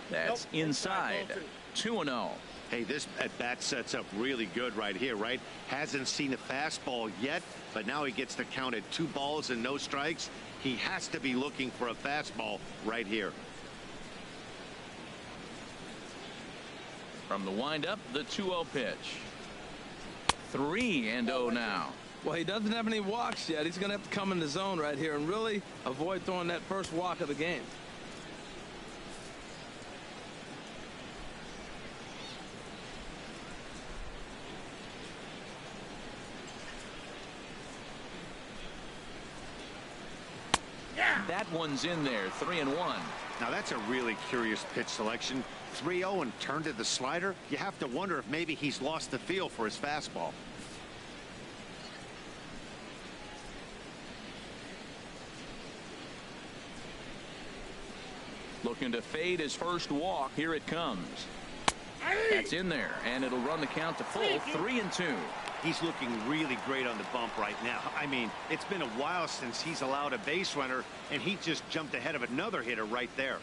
That's inside. 2-0. Hey, this at-bat sets up really good right here, right? Hasn't seen a fastball yet, but now he gets to count at 2 balls and no strikes. He has to be looking for a fastball right here. From the windup, the 2-0 pitch. 3-0 now. Well, he doesn't have any walks yet. He's going to have to come in the zone right here and really avoid throwing that first walk of the game. That one's in there. 3-1. Now that's a really curious pitch selection. 3-0 and turned to the slider. You have to wonder if maybe he's lost the feel for his fastball. Looking to fade his first walk. Here it comes. That's in there, and it'll run the count to full. 3-2. He's looking really great on the bump right now. I mean, it's been a while since he's allowed a base runner, and he just jumped ahead of another hitter right there.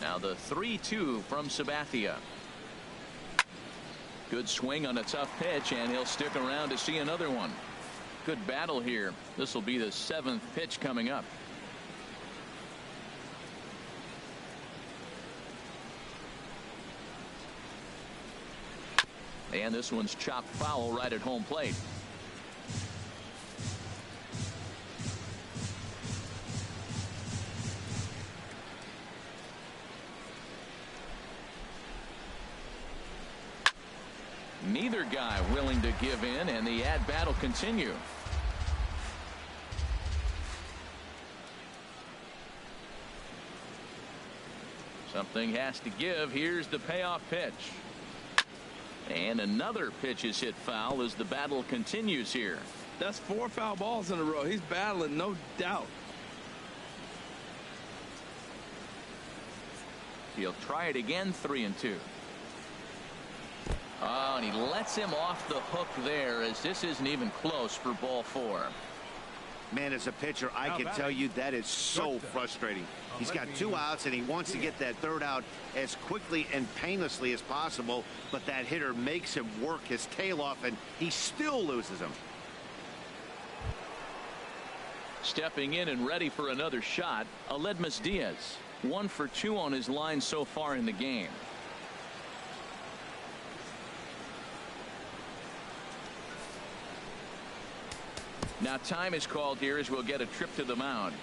Now the 3-2 from Sabathia. Good swing on a tough pitch, and he'll stick around to see another one. Good battle here. This will be the 7th pitch coming up. And this one's chopped foul right at home plate. Neither guy willing to give in, and the at-bat will continue. Something has to give. Here's the payoff pitch. And another pitch is hit foul as the battle continues here. That's 4 foul balls in a row. He's battling, no doubt. He'll try it again. 3-2. Oh, and he lets him off the hook there, as this isn't even close for ball 4. Man, as a pitcher, I can tell you that is so frustrating. He's got 2 outs, and he wants to get that 3rd out as quickly and painlessly as possible, but that hitter makes him work his tail off, and he still loses him. Stepping in and ready for another shot, Aledmus Diaz. 1 for 2 on his line so far in the game. Now time is called here as we'll get a trip to the mound.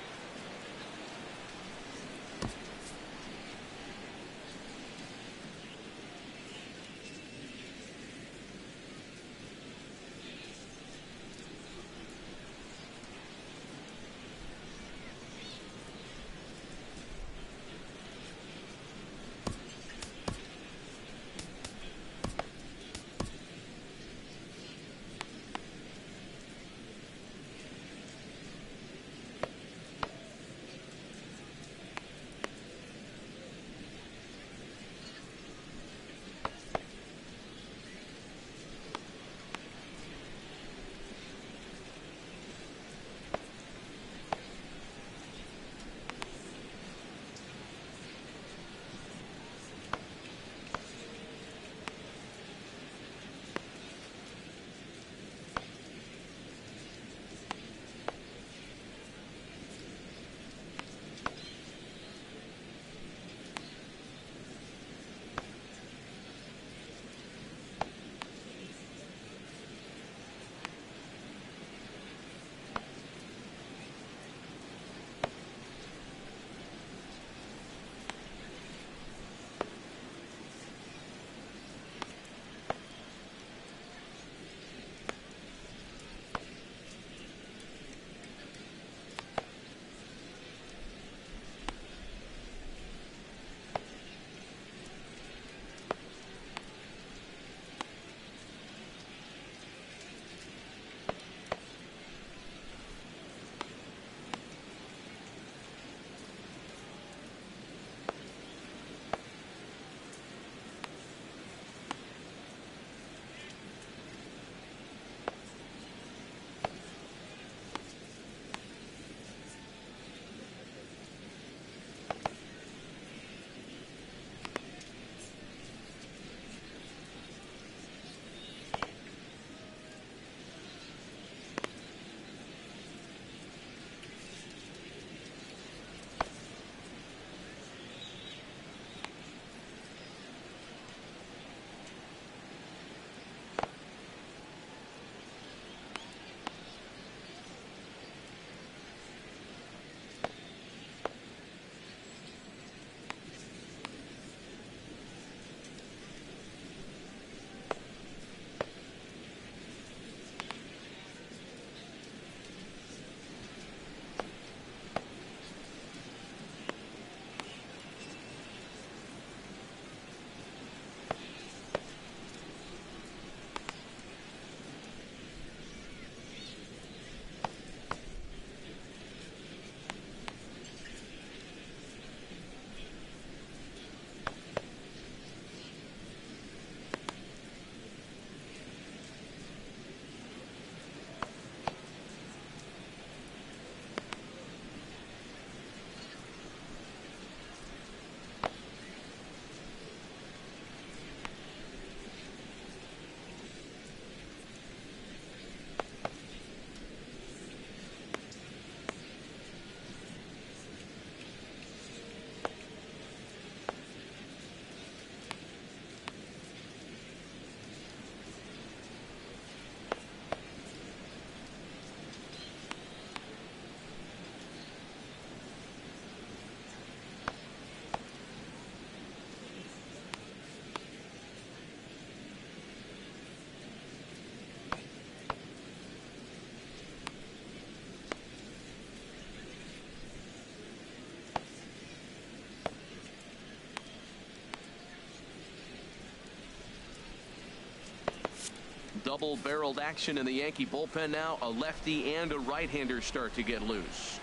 Double-barreled action in the Yankee bullpen now. A lefty and a right-hander start to get loose.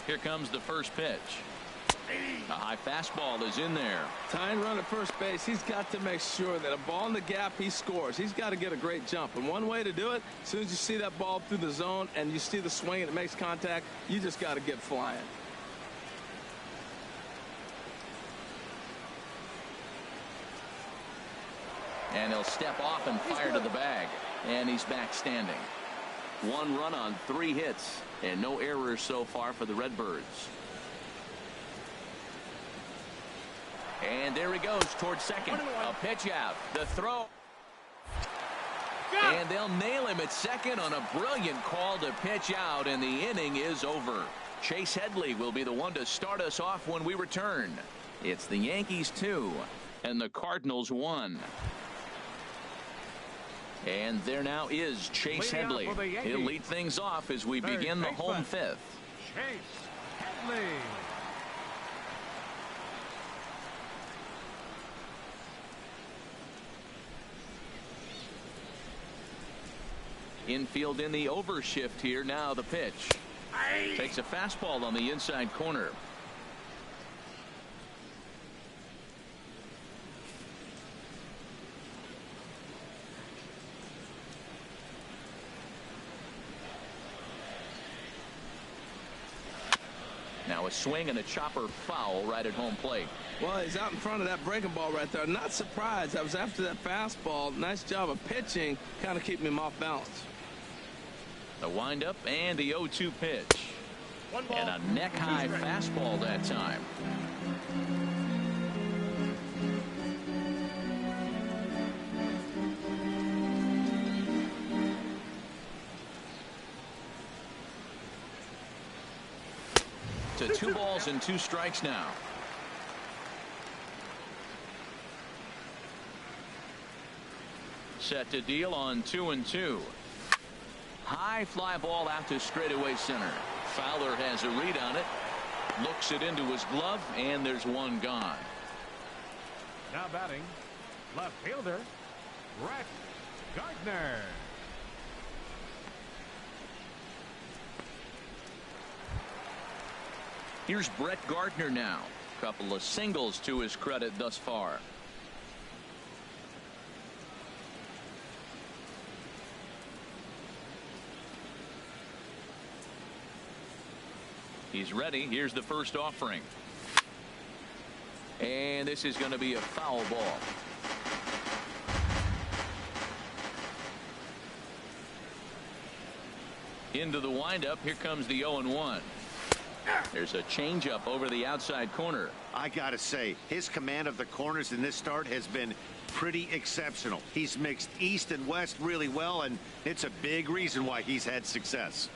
Here comes the first pitch. A high fastball is in there. Tying run at first base, he's got to make sure that a ball in the gap, he scores. He's got to get a great jump. And one way to do it, as soon as you see that ball through the zone and you see the swing and it makes contact, you just got to get flying. And he'll step off and fire to the bag. And he's back standing. 1 run on 3 hits and no errors so far for the Redbirds. And there he goes towards second. A pitch out. The throw. And they'll nail him at second on a brilliant call to pitch out, and the inning is over. Chase Headley will be the one to start us off when we return. It's the Yankees 2 and the Cardinals 1. And there now is Chase Headley. He'll lead things off as we begin the home 5th. Chase Headley. Infield in the overshift here. Now the pitch. Takes a fastball on the inside corner. Now a swing and a chopper foul right at home plate. Well, he's out in front of that breaking ball right there. Not surprised. I was after that fastball. Nice job of pitching, kind of keeping him off balance. The windup and the 0-2 pitch. And a neck-high fastball that time. To 2 balls and 2 strikes now. Set to deal on 2-2. High fly ball out to straightaway center. Fowler has a read on it. Looks it into his glove, and there's 1 gone. Now batting, left fielder, Brett Gardner. Here's Brett Gardner now. Couple of singles to his credit thus far. He's ready. Here's the first offering. And this is going to be a foul ball. Into the windup. Here comes the 0-1. There's a changeup over the outside corner. I got to say, his command of the corners in this start has been pretty exceptional. He's mixed east and west really well, and it's a big reason why he's had success.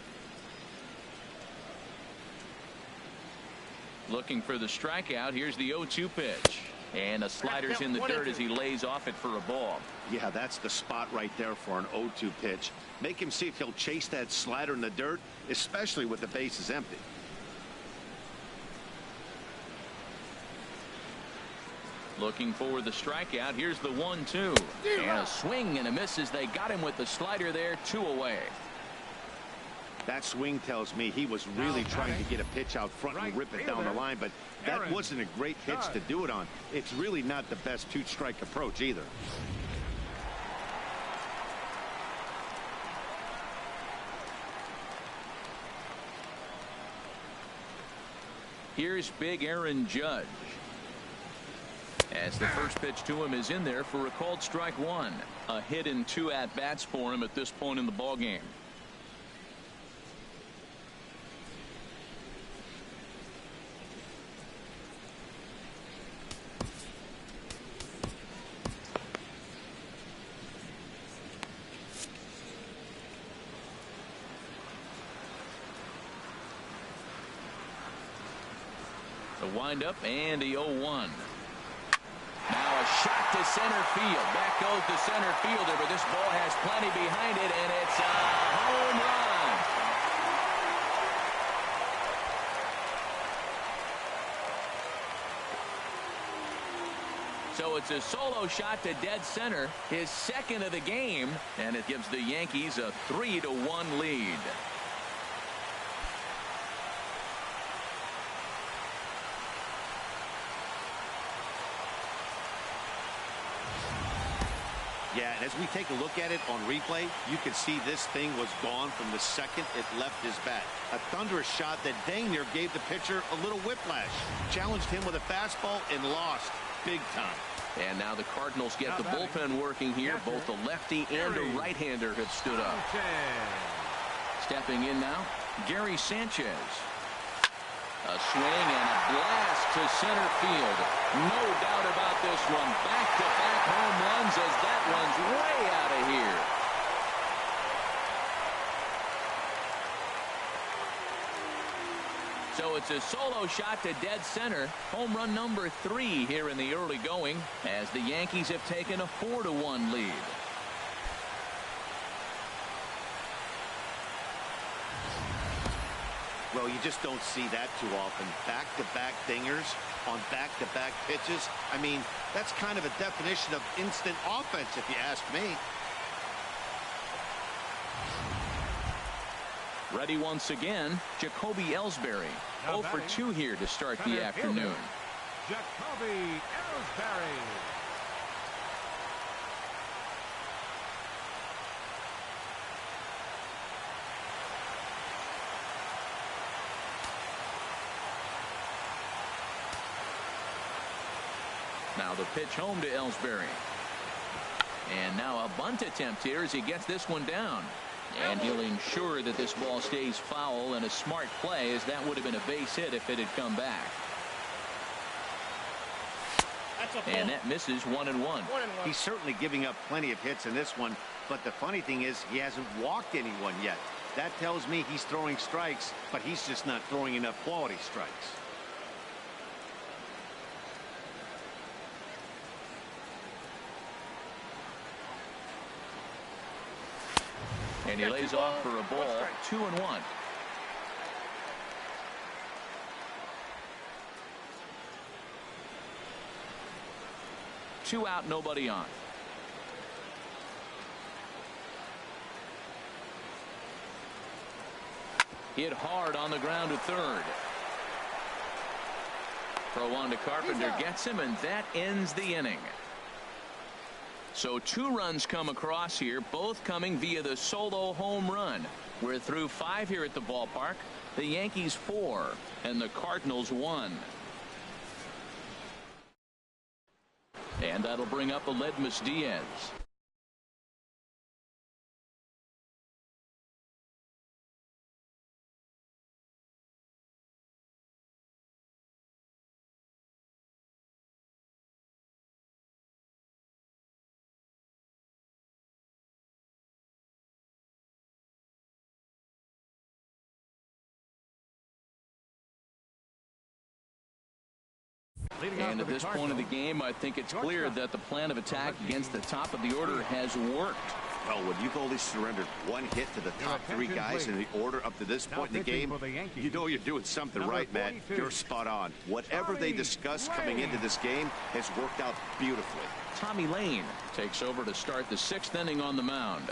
Looking for the strikeout. Here's the 0-2 pitch. And a slider's in the dirt as he lays off it for a ball. Yeah, that's the spot right there for an 0-2 pitch. Make him see if he'll chase that slider in the dirt, especially with the bases empty. Looking for the strikeout. Here's the 1-2. And a swing and a miss as they got him with the slider there. 2 away. That swing tells me he was really trying to get a pitch out front and rip it down the line, but that wasn't a great pitch to do it on. It's really not the best 2-strike approach either. Here's big Aaron Judge. As the first pitch to him is in there for a called strike 1. A hit in 2 at-bats for him at this point in the ballgame. The windup and the 0-1. Now a shot to center field. Back goes the center fielder, but this ball has plenty behind it, and it's a home run. So it's a solo shot to dead center, his second of the game, and it gives the Yankees a 3-1 lead. Yeah, and as we take a look at it on replay, you can see this thing was gone from the second it left his bat. A thunderous shot that dang near gave the pitcher a little whiplash. Challenged him with a fastball and lost big time. And now the Cardinals get the bullpen working here. Both the lefty and a right-hander have stood up. Stepping in now, Gary Sanchez. A swing and a blast to center field. No doubt about this one. Back-to-back home runs as that one's way out of here. So it's a solo shot to dead center. Home run number 3 here in the early going as the Yankees have taken a 4-1 lead. Well, you just don't see that too often. Back-to-back dingers on back-to-back pitches. I mean, that's kind of a definition of instant offense, if you ask me. Ready once again, Jacoby Ellsbury. 0 for 2 here to start the afternoon. Jacoby Ellsbury. Now the pitch home to Ellsbury. And now a bunt attempt here as he gets this one down. And he'll ensure that this ball stays foul, and a smart play, as that would have been a base hit if it had come back. And that misses 1-1. He's certainly giving up plenty of hits in this one, but the funny thing is he hasn't walked anyone yet. That tells me he's throwing strikes, but he's just not throwing enough quality strikes. And he lays off for a ball. 2-1. Two out, nobody on. Hit hard on the ground to third. Throw on to Carpenter, gets him, and that ends the inning. So 2 runs come across here, both coming via the solo home run. We're through 5 here at the ballpark. The Yankees 4 and the Cardinals 1. And that'll bring up Aledmys Diaz. And at this point of the game, I think it's clear that the plan of attack against the top of the order has worked. Well, when you've only surrendered 1 hit to the top 3 guys in the order up to this point in the game, you know you're doing something right, Matt. You're spot on. Whatever they discussed coming into this game has worked out beautifully. Tommy Lane takes over to start the 6th inning on the mound.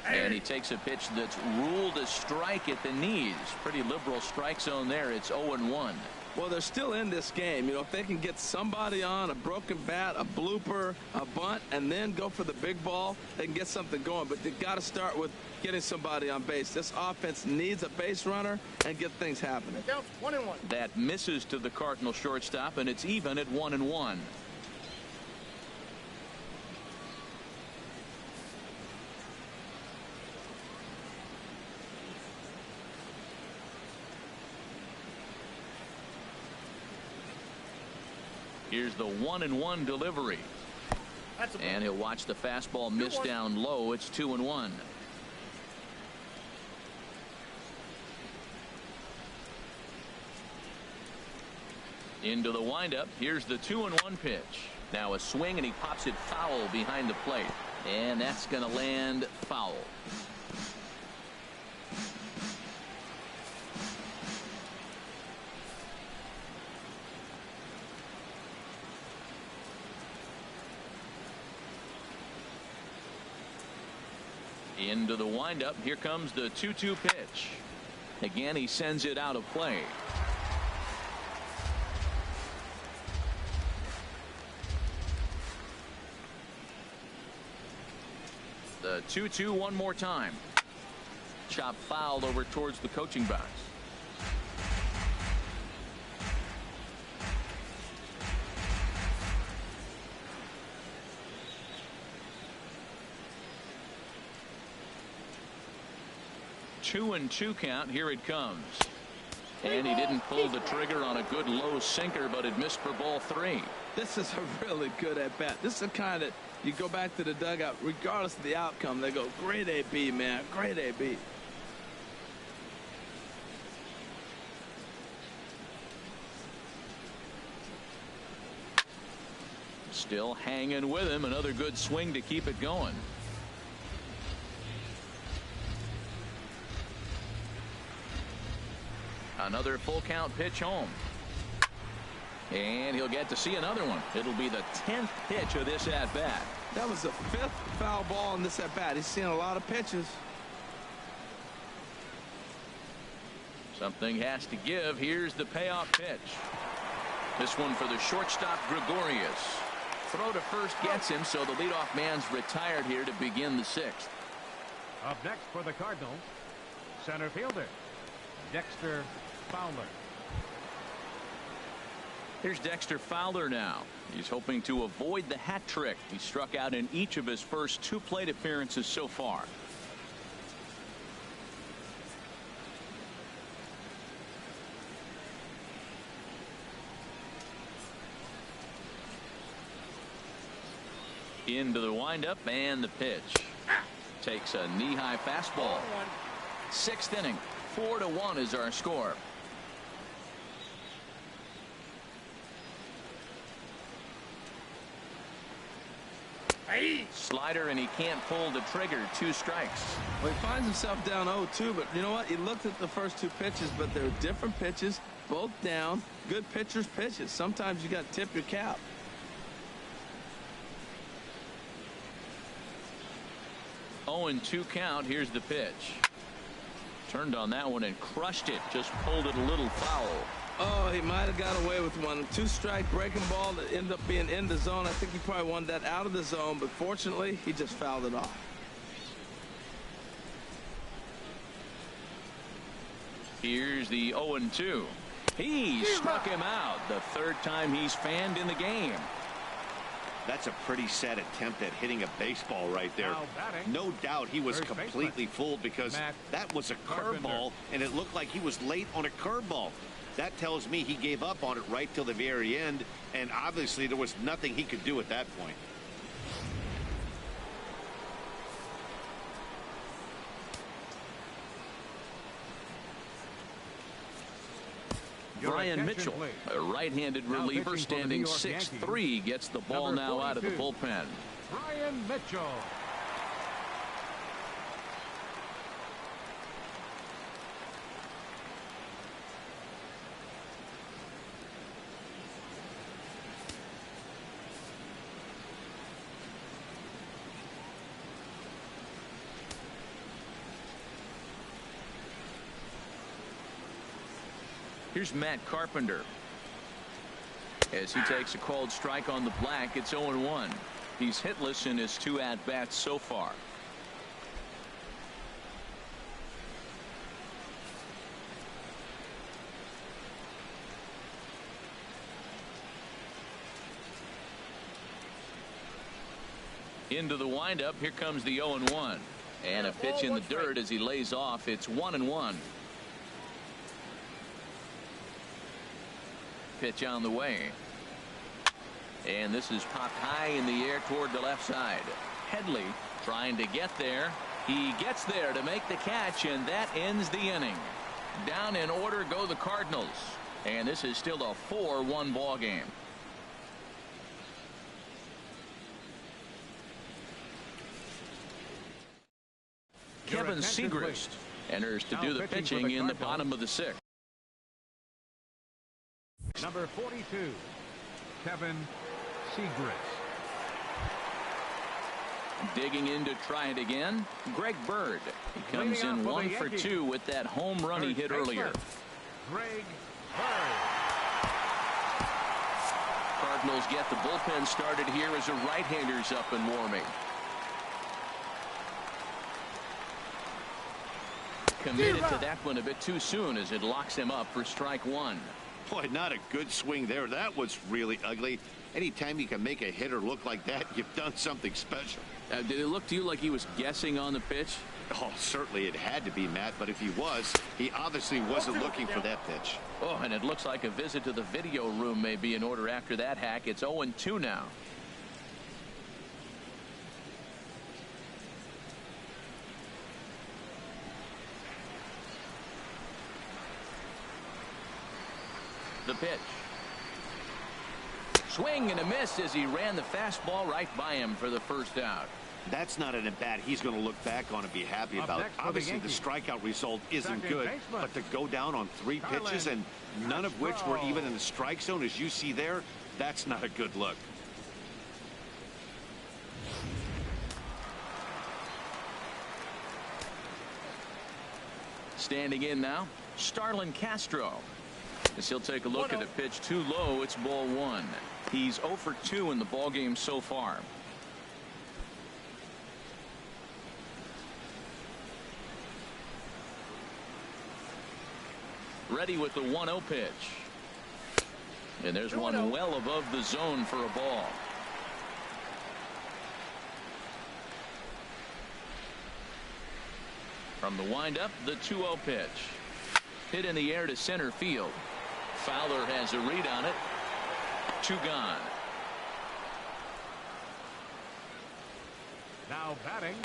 And he takes a pitch that's ruled a strike at the knees. Pretty liberal strike zone there. It's 0-1. Well, they're still in this game. You know, if they can get somebody on, a broken bat, a blooper, a bunt, and then go for the big ball, they can get something going. But they've got to start with getting somebody on base. This offense needs a base runner and get things happening. Down 1-1. That misses to the Cardinal shortstop, and it's even at 1-1. Here's the 1-1 delivery. And he'll watch the fastball miss down low. It's 2-1. Into the windup. Here's the 2-1 pitch. Now a swing, and he pops it foul behind the plate. And that's going to land foul. Into the windup. Here comes the 2-2 pitch. Again, he sends it out of play. The 2-2 one more time. Chop fouled over towards the coaching box. Two and two count. Here it comes. And he didn't pull the trigger on a good low sinker, but it missed for ball 3. This is a really good at bat. This is the kind that you go back to the dugout, regardless of the outcome, they go, great AB, man, great AB. Still hanging with him. Another good swing to keep it going. Another full count pitch home. And he'll get to see another one. It'll be the 10th pitch of this at bat. That was the 5th foul ball in this at bat. He's seen a lot of pitches. Something has to give. Here's the payoff pitch. This one for the shortstop, Gregorius. Throw to first gets him, so the leadoff man's retired here to begin the 6th. Up next for the Cardinals, center fielder Dexter Fowler. Here's Dexter Fowler now. He's hoping to avoid the hat trick. He struck out in each of his first 2 plate appearances so far. Into the windup and the pitch. Takes a knee-high fastball. 6th inning. 4-1 is our score. Slider, and he can't pull the trigger. 2 strikes. Well, he finds himself down 0-2, but you know what? He looked at the first 2 pitches, but they're different pitches, both down. Good pitchers' pitches. Sometimes you got to tip your cap. Oh, and 2 count. Here's the pitch. Turned on that one and crushed it. Just pulled it a little foul. Oh, he might have got away with one. 2-strike breaking ball that ended up being in the zone. I think he probably wanted that out of the zone, but fortunately, he just fouled it off. Here's the 0-2. He struck him out. The 3rd time he's fanned in the game. That's a pretty sad attempt at hitting a baseball right there. No doubt he was completely fooled because that was a curveball, and it looked like he was late on a curveball. That tells me he gave up on it right till the very end, and obviously there was nothing he could do at that point. Brian Mitchell, a right-handed reliever, standing 6'3", gets the ball now out of the bullpen. Brian Mitchell. Here's Matt Carpenter. As he takes a called strike on the black, it's 0-1. He's hitless in his 2 at-bats so far. Into the windup. Here comes the 0-1. And a pitch in the dirt as he lays off. It's 1-1. Pitch on the way. And this is popped high in the air toward the left side. Headley trying to get there. He gets there to make the catch, and that ends the inning. Down in order go the Cardinals. And this is still a 4-1 ball game. Kevin Segrist enters to do the pitching in the bottom of the 6th. Number 42, Kevin Segrist. Digging in to try it again, Greg Bird. He comes in 1 for 2 with that home run he hit earlier. Greg Bird. Cardinals get the bullpen started here as a right-hander's up and warming. Committed to that one a bit too soon as it locks him up for strike one. Boy, not a good swing there. That was really ugly. Anytime you can make a hitter look like that, you've done something special. Did it look to you like he was guessing on the pitch? Oh, certainly it had to be, Matt, but if he was, he obviously wasn't looking for that pitch. Oh, and it looks like a visit to the video room may be in order after that hack. It's 0-2 now. The pitch. Swing and a miss as he ran the fastball right by him for the first out. That's not an at-bat he's going to look back on and be happy about. Obviously, the strikeout result isn't good, but to go down on 3 pitches and none of which were even in the strike zone, as you see there, that's not a good look. Standing in now, Starlin Castro. As he'll take a look at a pitch too low, it's ball 1. He's 0 for 2 in the ballgame so far. Ready with the 1-0 pitch. And there's one well above the zone for a ball. From the windup, the 2-0 pitch. Hit in the air to center field. Fowler has a read on it. 2 gone. Now batting,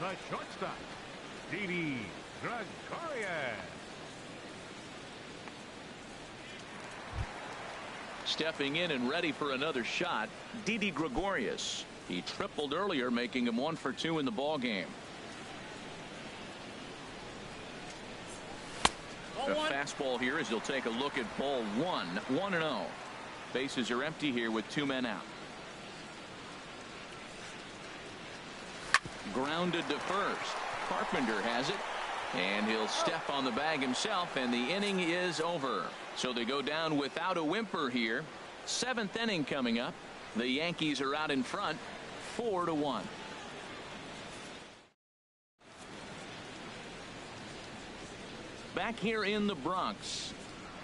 the shortstop, Didi Gregorius. Stepping in and ready for another shot, Didi Gregorius. He tripled earlier, making him 1 for 2 in the ballgame. A fastball here as he'll take a look at ball 1. 1-0. Bases are empty here with 2 men out. Grounded to first. Carpenter has it. And he'll step on the bag himself, and the inning is over. So they go down without a whimper here. 7th inning coming up. The Yankees are out in front, 4-1. Back here in the Bronx.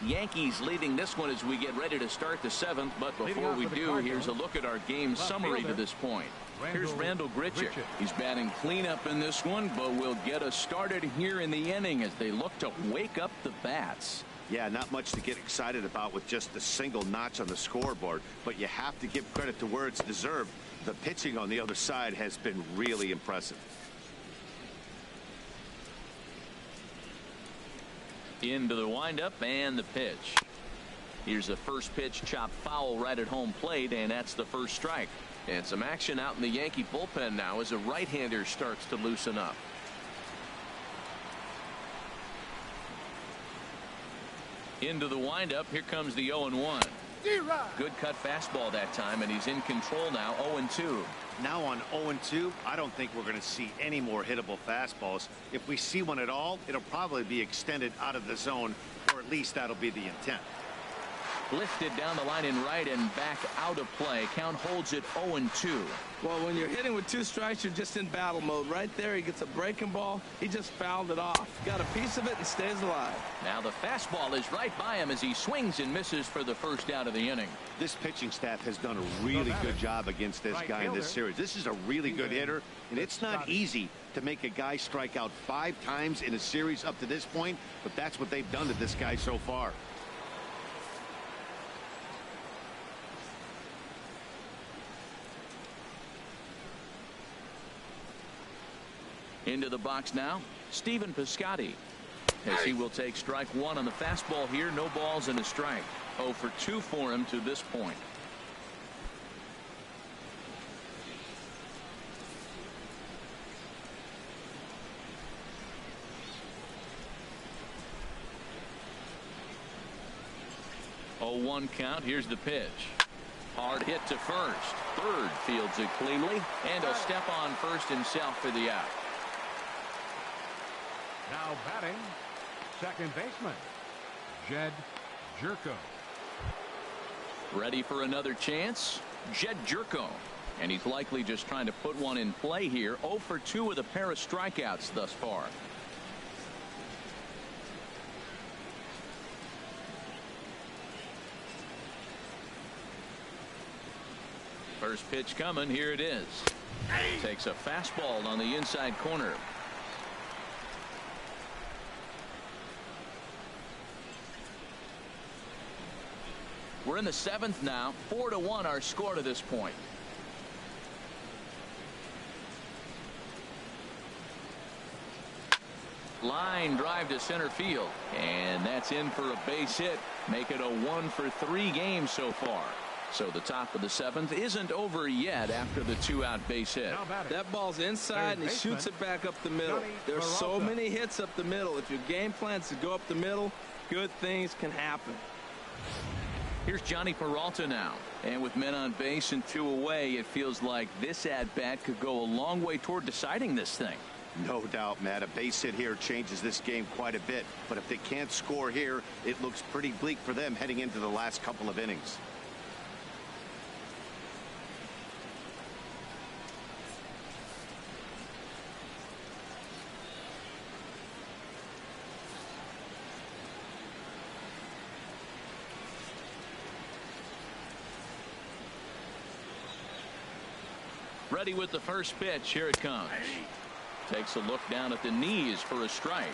Yankees leading this one as we get ready to start the 7th. But before we do, here's a look at our game summary to this point. Here's Randall Grichuk. He's batting cleanup in this one, but will get us started here in the inning as they look to wake up the bats. Yeah, not much to get excited about with just a single notch on the scoreboard, but you have to give credit to where it's deserved. The pitching on the other side has been really impressive. Into the windup and the pitch. Here's the first pitch, chopped foul right at home plate, and that's the first strike. And some action out in the Yankee bullpen now as a right-hander starts to loosen up. Into the windup. Here comes the 0-1. Good cut fastball that time, and he's in control now. 0-2. Now on 0-2, I don't think we're going to see any more hittable fastballs. If we see one at all, it'll probably be extended out of the zone, or at least that'll be the intent. Lifted down the line in right and back out of play. Count holds it 0-2. Well, when you're hitting with 2 strikes, you're just in battle mode. Right there, he gets a breaking ball. He just fouled it off. Got a piece of it and stays alive. Now the fastball is right by him as he swings and misses for the first out of the inning. This pitching staff has done a really good job against this guy in this series. This is a really good hitter, and it's not easy to make a guy strike out 5 times in a series up to this point, but that's what they've done to this guy so far. Into the box now, Stephen Piscotty, as he will take strike 1 on the fastball here. No balls and a strike. 0 for 2 for him to this point. Oh, 1 count. Here's the pitch. Hard hit to first. Bird fields it cleanly, and a step on first himself for the out. Now batting, second baseman, Jed Jerko. Ready for another chance? Jed Jerko. And he's likely just trying to put one in play here. 0 for 2 with a pair of strikeouts thus far. First pitch coming. Here it is. Takes a fastball on the inside corner. We're in the 7th now. 4-1 our score to this point. Line drive to center field, and that's in for a base hit. Make it a 1 for 3 game so far. So the top of the 7th isn't over yet after the 2-out base hit. That ball's inside, and he shoots it back up the middle. There's so many hits up the middle. If your game plan is to go up the middle, good things can happen. Here's Johnny Peralta now. And with men on base and 2 away, it feels like this at-bat could go a long way toward deciding this thing. No doubt, Matt. A base hit here changes this game quite a bit. But if they can't score here, it looks pretty bleak for them heading into the last couple of innings. Ready with the first pitch. Here it comes. Takes a look down at the knees for a strike.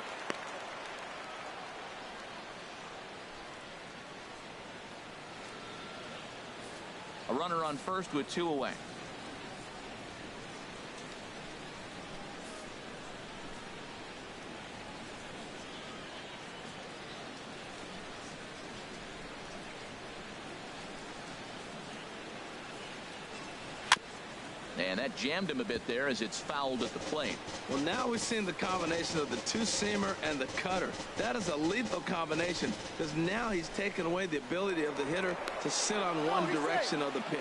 A runner on first with 2 away. And that jammed him a bit there as it's fouled at the plate. Well, now we've seen the combination of the two-seamer and the cutter. That is a lethal combination because now he's taken away the ability of the hitter to sit on one direction of the pitch.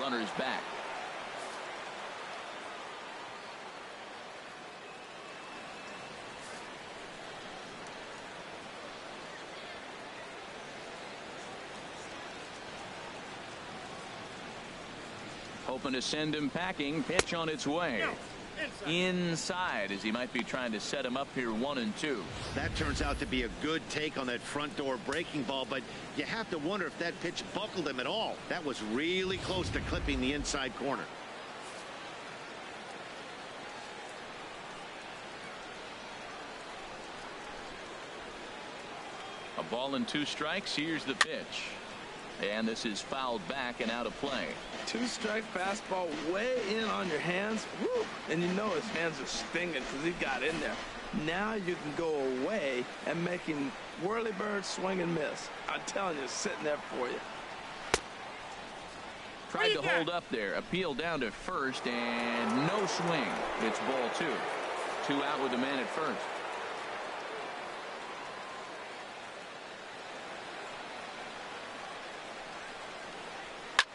Runner's back. Hoping to send him packing. Pitch on its way. Inside as he might be trying to set him up here 1-2. That turns out to be a good take on that front door breaking ball, but you have to wonder if that pitch buckled him at all. That was really close to clipping the inside corner. A ball and 2 strikes. Here's the pitch. And this is fouled back and out of play. 2-strike fastball way in on your hands. Woo! And you know his hands are stinging because he got in there. Now you can go away and make him whirly bird swing and miss. I'm telling you, it's sitting there for you. Tried to hold up there. Appeal down to first and no swing. It's ball 2. 2 out with the man at first.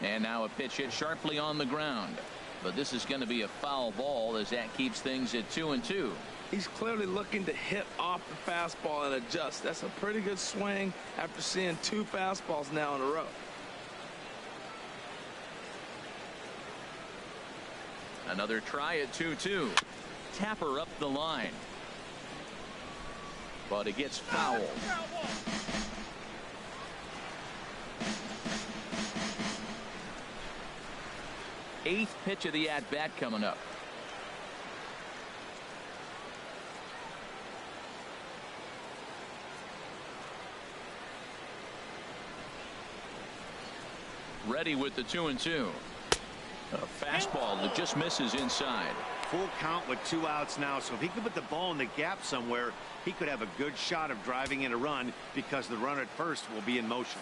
And now a pitch hit sharply on the ground. But this is going to be a foul ball as that keeps things at 2-2. He's clearly looking to hit off the fastball and adjust. That's a pretty good swing after seeing 2 fastballs now in a row. Another try at 2-2. Tapper up the line. But it gets fouled. 8th pitch of the at-bat coming up. Ready with the 2-2. A fastball that just misses inside. Full count with 2 outs now, so if he could put the ball in the gap somewhere, he could have a good shot of driving in a run because the runner at first will be in motion.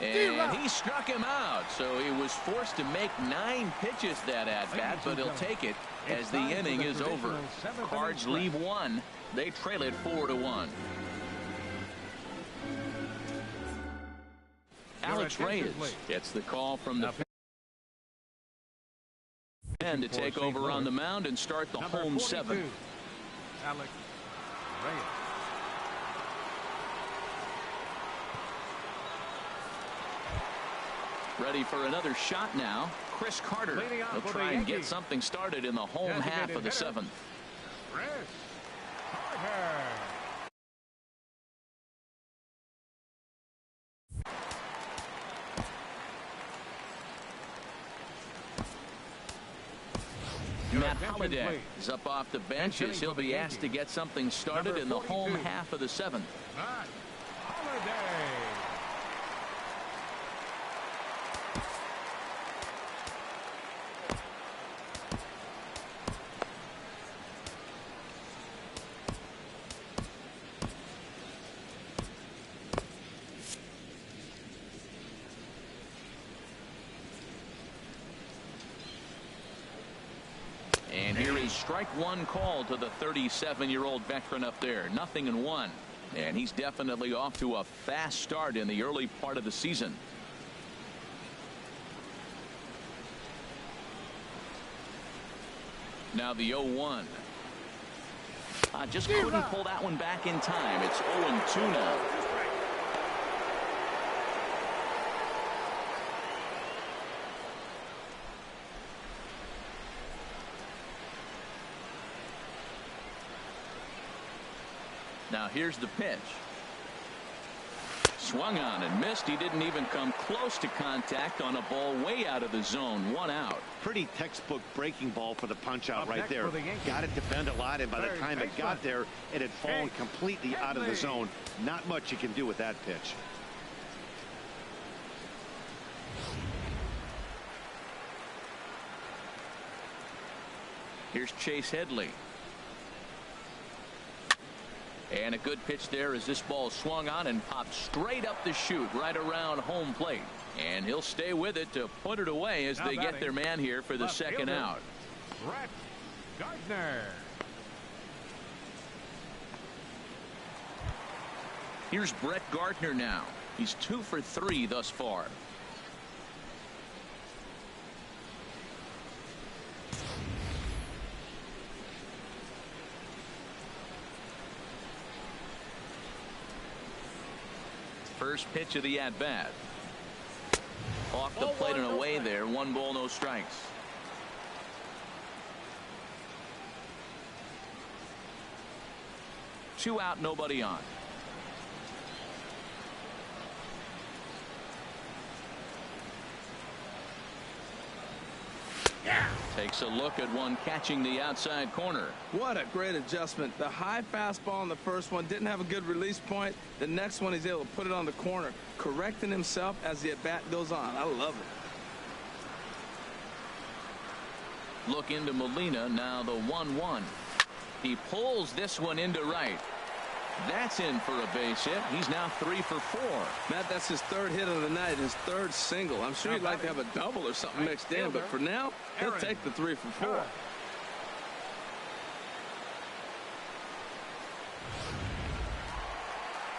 And he struck him out, so he was forced to make 9 pitches that at-bat, but he'll take it as the inning is over. Cards leave 1. They trail it 4-1. Alex Reyes gets the call from the and to take over on the mound and start the home 7th. Alex Reyes. Ready for another shot now. Chris Carter will try and get something started in the home half of the 7th. Chris Carter. Matt Holliday is up off the bench as he'll be asked to get something started in the home half of the 7th. Matt Holliday. And here is strike 1 call to the 37-year-old veteran up there. 0-1. And he's definitely off to a fast start in the early part of the season. Now the 0-1. Just couldn't pull that one back in time. It's 0-2 now. Now here's the pitch. Swung on and missed. He didn't even come close to contact on a ball way out of the zone. 1 out. Pretty textbook breaking ball for the punch out right there. Got it to bend a lot, and by the time it got there, it had fallen completely out of the zone. Not much you can do with that pitch. Here's Chase Headley. And a good pitch there as this ball swung on and popped straight up the chute right around home plate. And he'll stay with it to put it away as they get their man here for the 2nd out. Brett Gardner. Here's Brett Gardner now. He's 2 for 3 thus far. First pitch of the at-bat. Off the plate and away there. 1 ball, no strikes. Two out, nobody on. Takes a look at one catching the outside corner. What a great adjustment. The high fastball on the first one didn't have a good release point. The next one he's able to put it on the corner, correcting himself as the at-bat goes on. I love it. Look into Molina. Now the 1-1. He pulls this one into right. That's in for a base hit. He's now 3 for 4. Matt, that's his 3rd hit of the night, his 3rd single. I'm sure he'd like to have a double or something mixed in, but for now, he'll take the 3 for 4.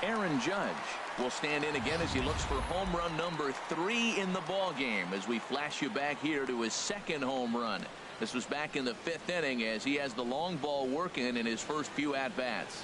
Aaron Judge will stand in again as he looks for home run number 3 in the ball game as we flash you back here to his 2nd home run. This was back in the 5th inning as he has the long ball working in his first few at-bats.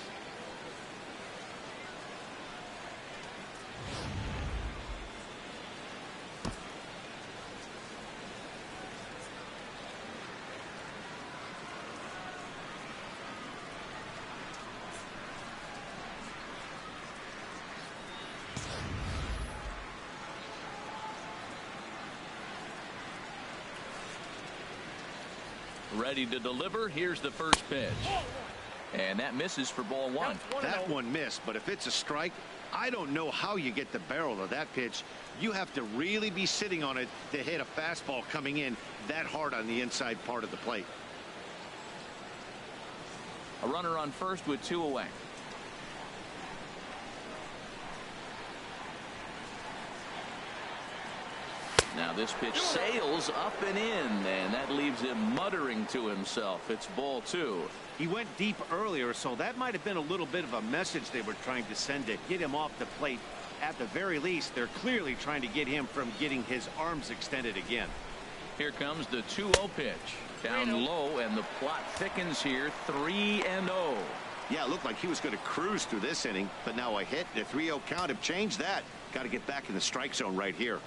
Ready to deliver. Here's the first pitch. And that misses for ball 1. That one missed, but if it's a strike, I don't know how you get the barrel of that pitch. You have to really be sitting on it to hit a fastball coming in that hard on the inside part of the plate. A runner on first with 2 away. Now this pitch sails up and in, and that leaves him muttering to himself. It's ball 2. He went deep earlier, so that might have been a little bit of a message they were trying to send to get him off the plate. At the very least, they're clearly trying to get him from getting his arms extended again. Here comes the 2-0 pitch. Down low, and the plot thickens here. 3-0. Yeah, it looked like he was going to cruise through this inning, but now a hit, the 3-0 count have changed that. Got to get back in the strike zone right here.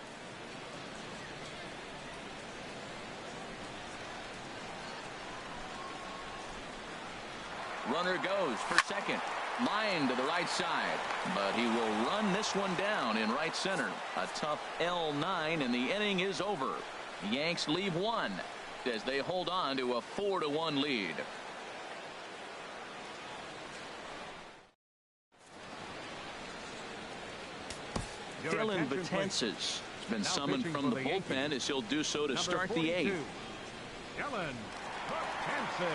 Runner goes for second. Line to the right side, but he will run this one down in right center. A tough L9, and the inning is over. The Yanks leave 1 as they hold on to a 4-1 lead. Dylan Betances has been summoned from the bullpen as he'll do so to start the 8th. Dylan Betances.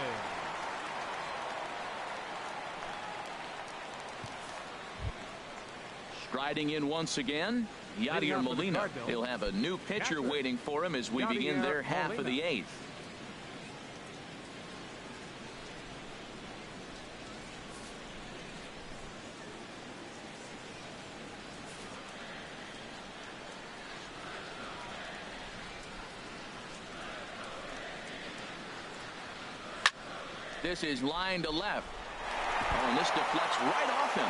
Striding in once again, Yadier Molina. He'll have a new pitcher waiting for him as we begin their half of the 8th. This is line to left. Oh, and this deflects right off him.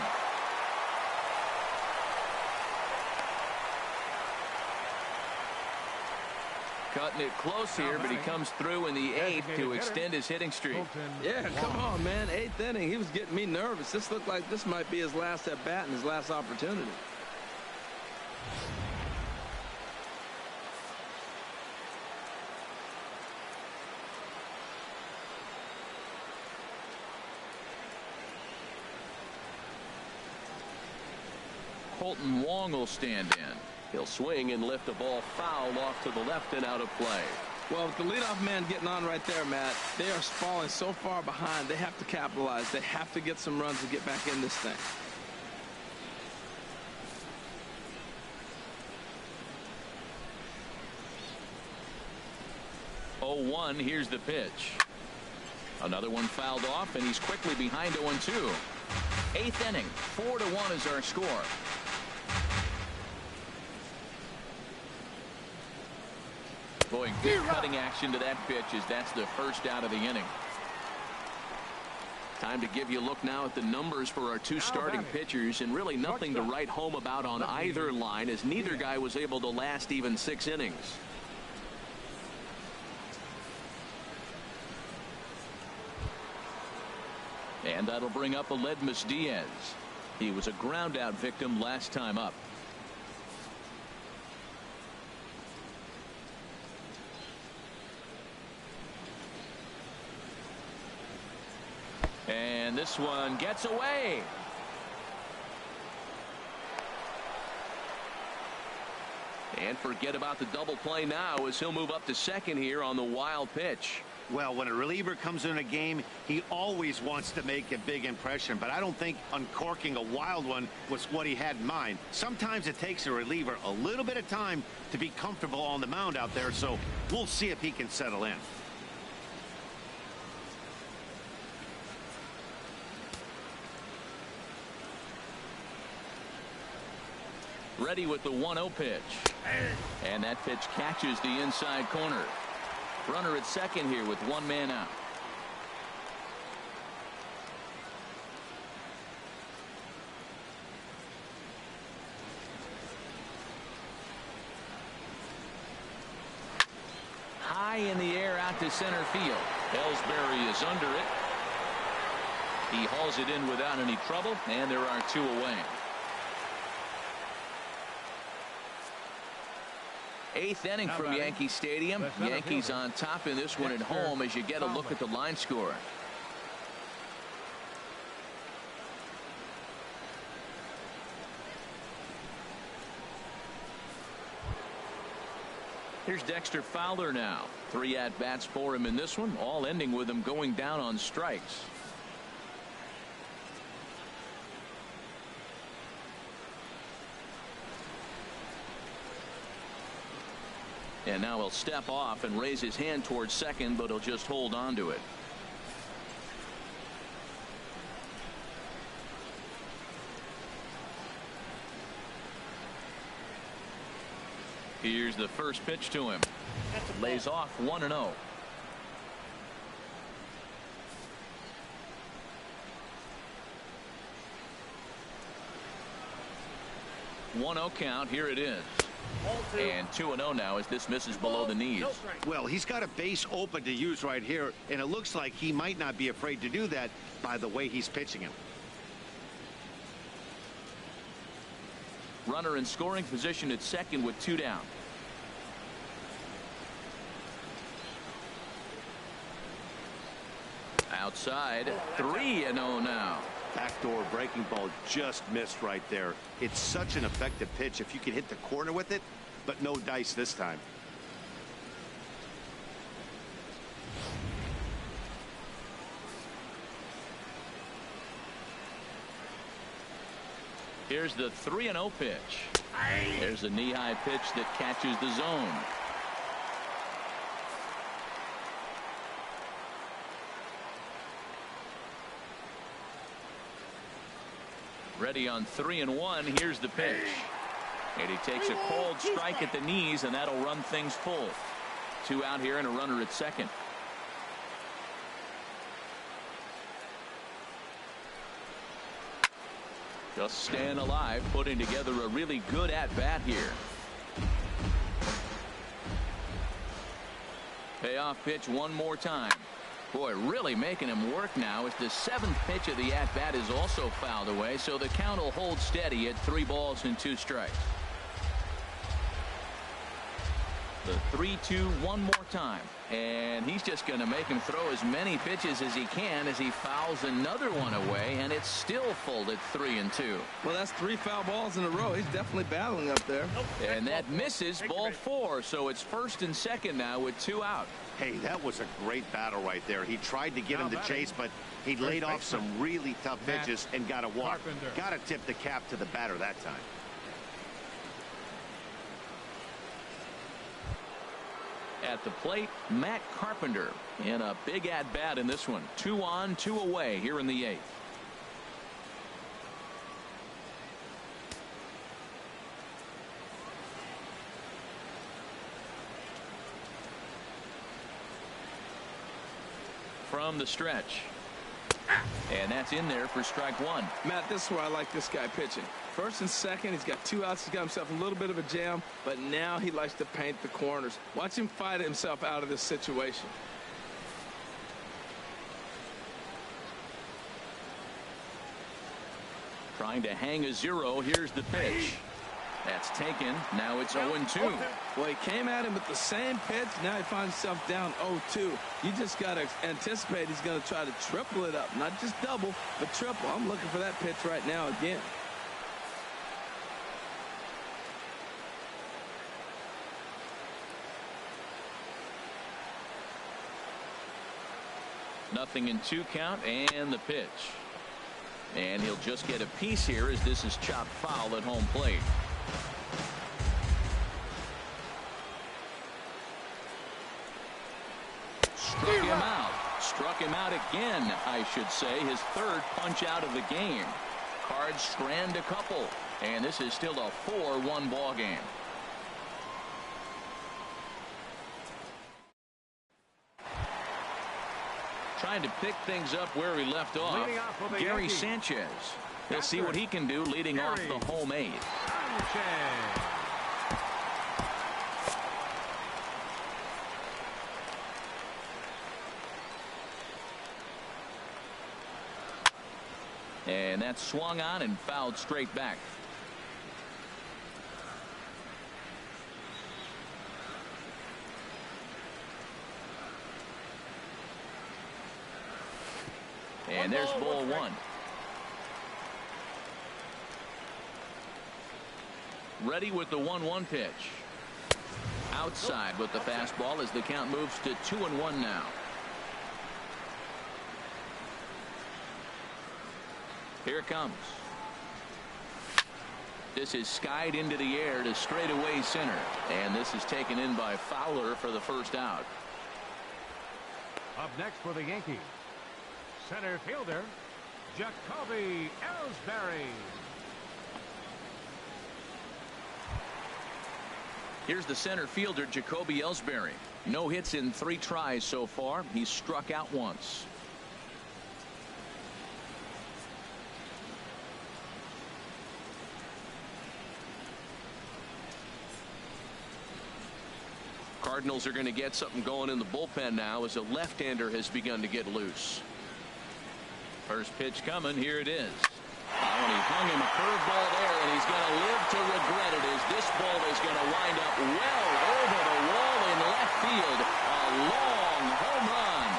Cutting it close here, but he comes through in the 8th to extend his hitting streak. Yeah, come on, man. 8th inning. He was getting me nervous. This looked like this might be his last at bat and his last opportunity. Colton Wong will stand in. He'll swing and lift the ball foul off to the left and out of play. Well, with the leadoff man getting on right there, Matt, they are falling so far behind. They have to capitalize. They have to get some runs to get back in this thing. Oh, 1. Here's the pitch. Another one fouled off, and he's quickly behind 0-2. 8th inning. 4-1 is our score. Boy, good cutting action to that pitch as that's the first out of the inning. Time to give you a look now at the numbers for our 2 starting pitchers, and really nothing to write home about on either line, as neither guy was able to last even 6 innings. And that'll bring up Aledmus Diaz. He was a ground out victim last time up. And this one gets away. And forget about the double play now as he'll move up to second here on the wild pitch. Well, when a reliever comes in a game, he always wants to make a big impression, but I don't think uncorking a wild one was what he had in mind. Sometimes it takes a reliever a little bit of time to be comfortable on the mound out there, so we'll see if he can settle in. Ready with the 1-0 pitch. And that pitch catches the inside corner. Runner at second here with 1 man out. High in the air out to center field. Ellsbury is under it. He hauls it in without any trouble, and there are 2 away. 8th inning from Yankee Stadium. Yankees on top in this one at home as you get a look at the line score. Here's Dexter Fowler now. 3 at-bats for him in this one, all ending with him going down on strikes. And now he'll step off and raise his hand towards second, but he'll just hold on to it. Here's the first pitch to him. Lays off 1-0. 1-0 count. Here it is. And 2-0 now as this misses below the knees. Well, he's got a base open to use right here, and it looks like he might not be afraid to do that by the way he's pitching him. Runner in scoring position at second with 2 down. Outside, 3-0 now. Backdoor breaking ball just missed right there. It's such an effective pitch if you can hit the corner with it, but no dice this time. Here's the 3-0 pitch. There's a knee-high pitch that catches the zone. Ready on 3-1. Here's the pitch. And he takes a cold strike at the knees, and that'll run things full. 2 out here and a runner at second. Just staying alive, putting together a really good at-bat here. Payoff pitch one more time. Boy, really making him work now as the 7th pitch of the at-bat is also fouled away, so the count will hold steady at 3 balls and 2 strikes. The 3-2 one more time, and he's just going to make him throw as many pitches as he can as he fouls another one away, and it's still full at 3-2. Well, that's 3 foul balls in a row. He's definitely battling up there. And that misses ball 4, so it's first and second now with 2 out. Hey, that was a great battle right there. He tried to get him to chase, but he laid off some really tough pitches and got a walk. Got to tip the cap to the batter that time. At the plate, Matt Carpenter in a big at-bat in this one. 2 on, 2 away here in the 8th. From the stretch. And that's in there for strike 1. Matt, this is where I like this guy pitching. First and second, he's got 2 outs. He's got himself a little bit of a jam, but now he likes to paint the corners. Watch him fight himself out of this situation. Trying to hang a 0. Here's the pitch. That's taken. Now it's 0-2. Well, he came at him with the same pitch. Now he finds himself down 0-2. You just got to anticipate he's going to try to triple it up. Not just double, but triple. I'm looking for that pitch right now again. Nothing in 2 count, and the pitch. And he'll just get a piece here as this is chopped foul at home plate. Struck him out again, I should say. His 3rd punch out of the game. Cards strand a couple, and this is still a 4-1 ball game. Trying to pick things up where he left off, Gary Sanchez. He'll see what he can do leading off the home 8. And that's swung on and fouled straight back. And there's ball 1. Ready with the 1-1 pitch. Outside with the fastball as the count moves to 2-1 now. Here it comes. This is skied into the air to straightaway center. And this is taken in by Fowler for the first out. Up next for the Yankees, center fielder, Jacoby Ellsbury. Here's the center fielder, Jacoby Ellsbury. No hits in 3 tries so far. He's struck out once. Cardinals are going to get something going in the bullpen now as a left-hander has begun to get loose. First pitch coming. Here it is. Oh, and he hung him a curveball there, and he's going to live to regret it as this ball is going to wind up well over the wall in left field. A long home run.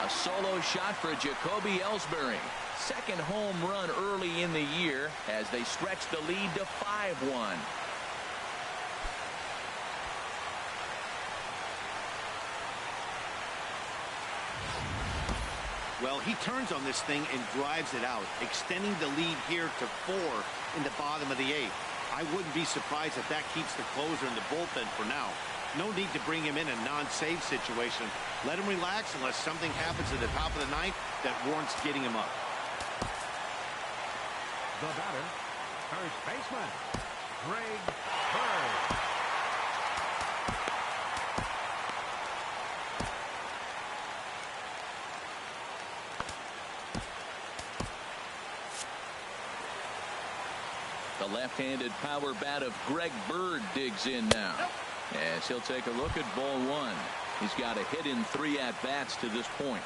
A solo shot for Jacoby Ellsbury. Second home run early in the year as they stretch the lead to 5-1. Well, he turns on this thing and drives it out, extending the lead here to 4 in the bottom of the 8th. I wouldn't be surprised if that keeps the closer in the bullpen for now. No need to bring him in a non-save situation. Let him relax unless something happens at the top of the 9th that warrants getting him up. The batter, first baseman, Greg Bird. The left-handed power bat of Greg Bird digs in now as he'll take a look at ball 1. He's got a hit in 3 at-bats to this point.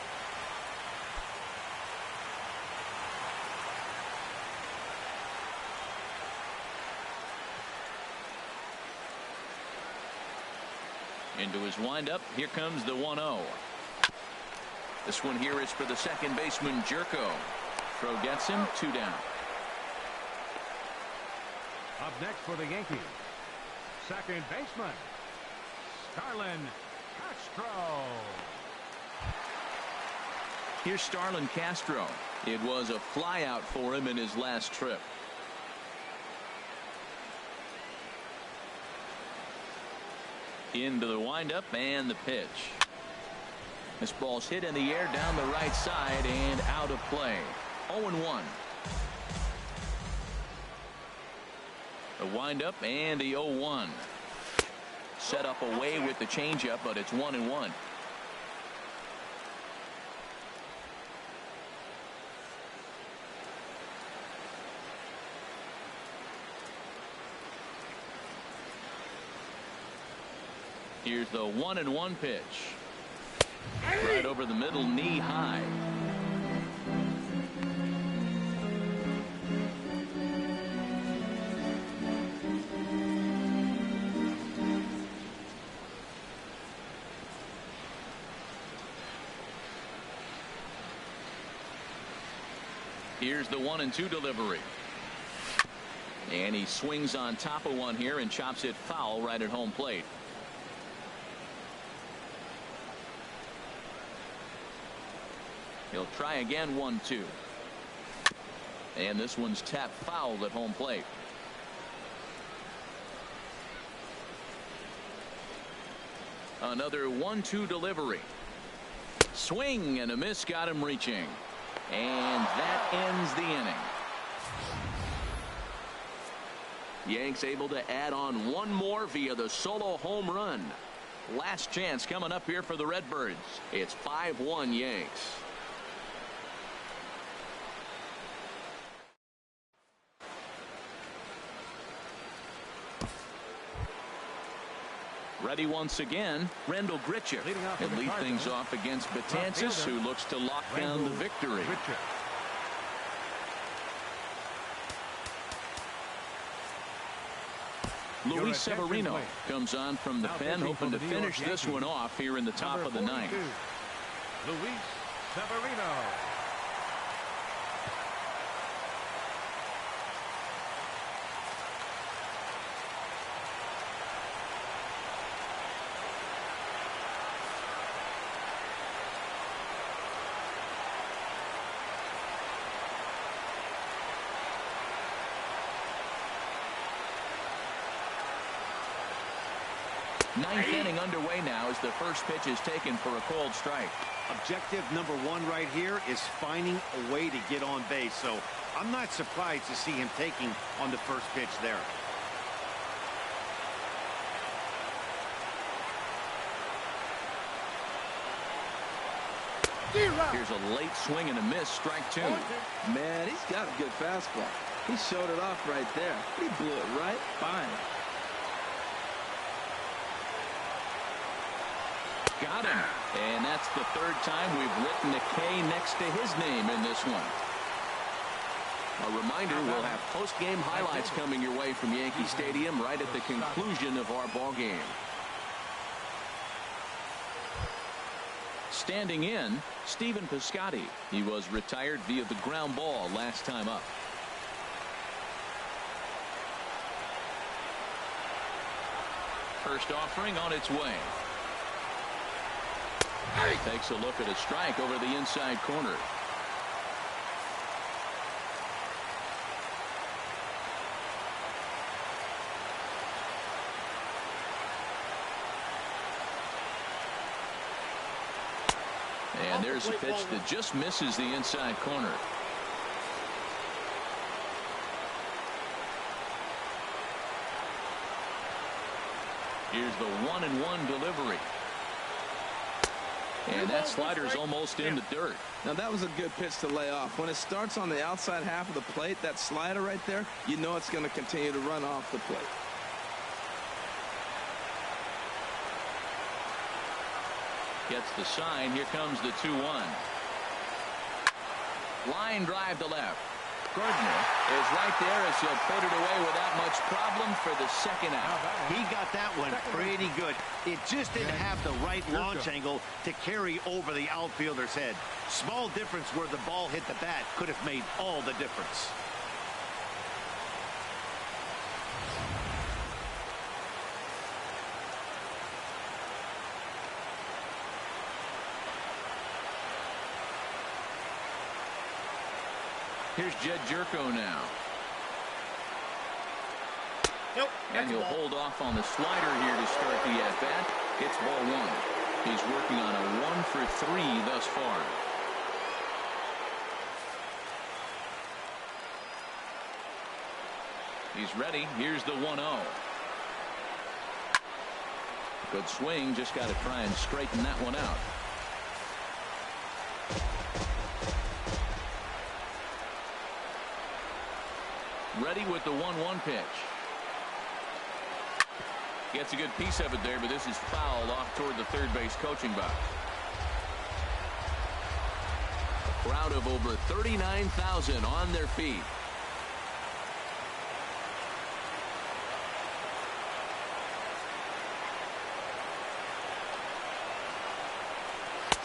Into his windup. Here comes the 1-0. This one here is for the second baseman, Jerko. Throw gets him, 2 down. Up next for the Yankees, second baseman, Starlin Castro. Here's Starlin Castro. It was a flyout for him in his last trip. Into the windup and the pitch. This ball's hit in the air down the right side and out of play. 0-1. The windup and the 0-1. Set up away with the changeup, but it's 1-1. Here's the 1-1 pitch. Right over the middle, knee high. Here's the 1-2 delivery. And he swings on top of one here and chops it foul right at home plate. He'll try again, 1-2. And this one's tapped foul at home plate. Another 1-2 delivery. Swing and a miss got him reaching. And that ends the inning. Yanks able to add on one more via the solo home run. Last chance coming up here for the Redbirds. It's 5-1 Yanks. Ready once again, Rendell Grichuk. And lead things off against Betances, who looks to lock down the victory. Luis Severino comes on from the pen, hoping to finish this one off here in the top of the 9th. Luis Severino. Ninth inning underway now as the first pitch is taken for a cold strike. Objective number one right here is finding a way to get on base. So I'm not surprised to see him taking on the first pitch there. Here's a late swing and a miss, strike two. Man, he's got a good fastball. He showed it off right there. He blew it right by him. Got him. And that's the third time we've written a K next to his name in this one. A reminder, we'll have post-game highlights coming your way from Yankee Stadium right at the conclusion of our ball game. Standing in, Stephen Piscotty. He was retired via the ground ball last time up. First offering on its way. Takes a look at a strike over the inside corner. And there's a pitch that just misses the inside corner. Here's the 1-1 delivery. And that slider's almost in the dirt. Now that was a good pitch to lay off. When it starts on the outside half of the plate, that slider right there, you know it's going to continue to run off the plate. Gets the sign. Here comes the 2-1. Line drive to left. Gardner is right there as he'll put it away without much problem for the second out. He got that one pretty good. It just didn't have the right launch angle to carry over the outfielder's head. Small difference where the ball hit the bat could have made all the difference. Here's Jed Jerko now. Nope. And he'll hold off on the slider here to start the at-bat. It's ball one. He's working on a 1 for 3 thus far. He's ready. Here's the 1-0. Good swing. Just got to try and straighten that one out. Ready with the 1-1 pitch. Gets a good piece of it there, but this is fouled off toward the third base coaching box. A crowd of over 39,000 on their feet.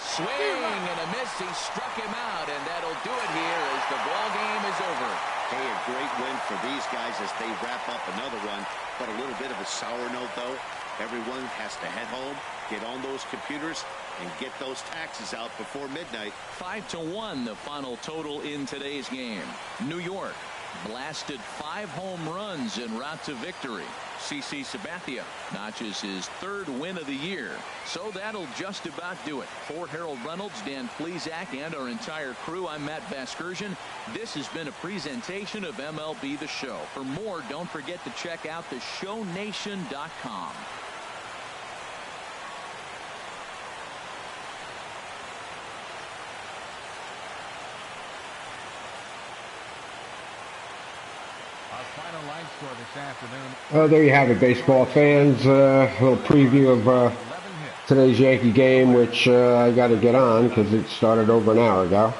Swing and a miss. He struck him out, and that'll do it here as the ball game is over. Hey, a great win for these guys as they wrap up another one. But a little bit of a sour note, though. Everyone has to head home, get on those computers, and get those taxes out before midnight. 5-1 the final total in today's game. New York blasted 5 home runs en route to victory. CC Sabathia notches his 3rd win of the year. So that'll just about do it. For Harold Reynolds, Dan Plesac, and our entire crew, I'm Matt Vasgersian. This has been a presentation of MLB The Show. For more, don't forget to check out theshownation.com. Final line score this afternoon. There you have it, baseball fans. A little preview of today's Yankee game, which I got to get on because it started over an hour ago.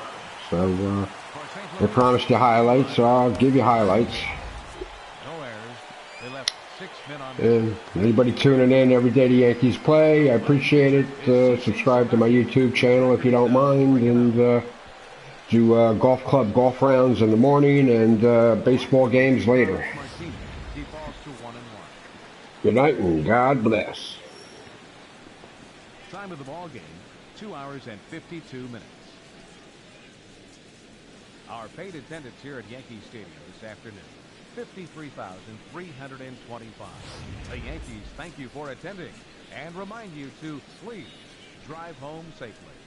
So they promised you highlights, so I'll give you highlights. No errors. They left 6 men on. And anybody tuning in every day the Yankees play, I appreciate it. Subscribe to my YouTube channel if you don't mind, and do golf club golf rounds in the morning and baseball games later. Good night and God bless. Time of the ball game, 2 hours and 52 minutes. Our paid attendance here at Yankee Stadium this afternoon, 53,325. The Yankees thank you for attending. and remind you to please drive home safely.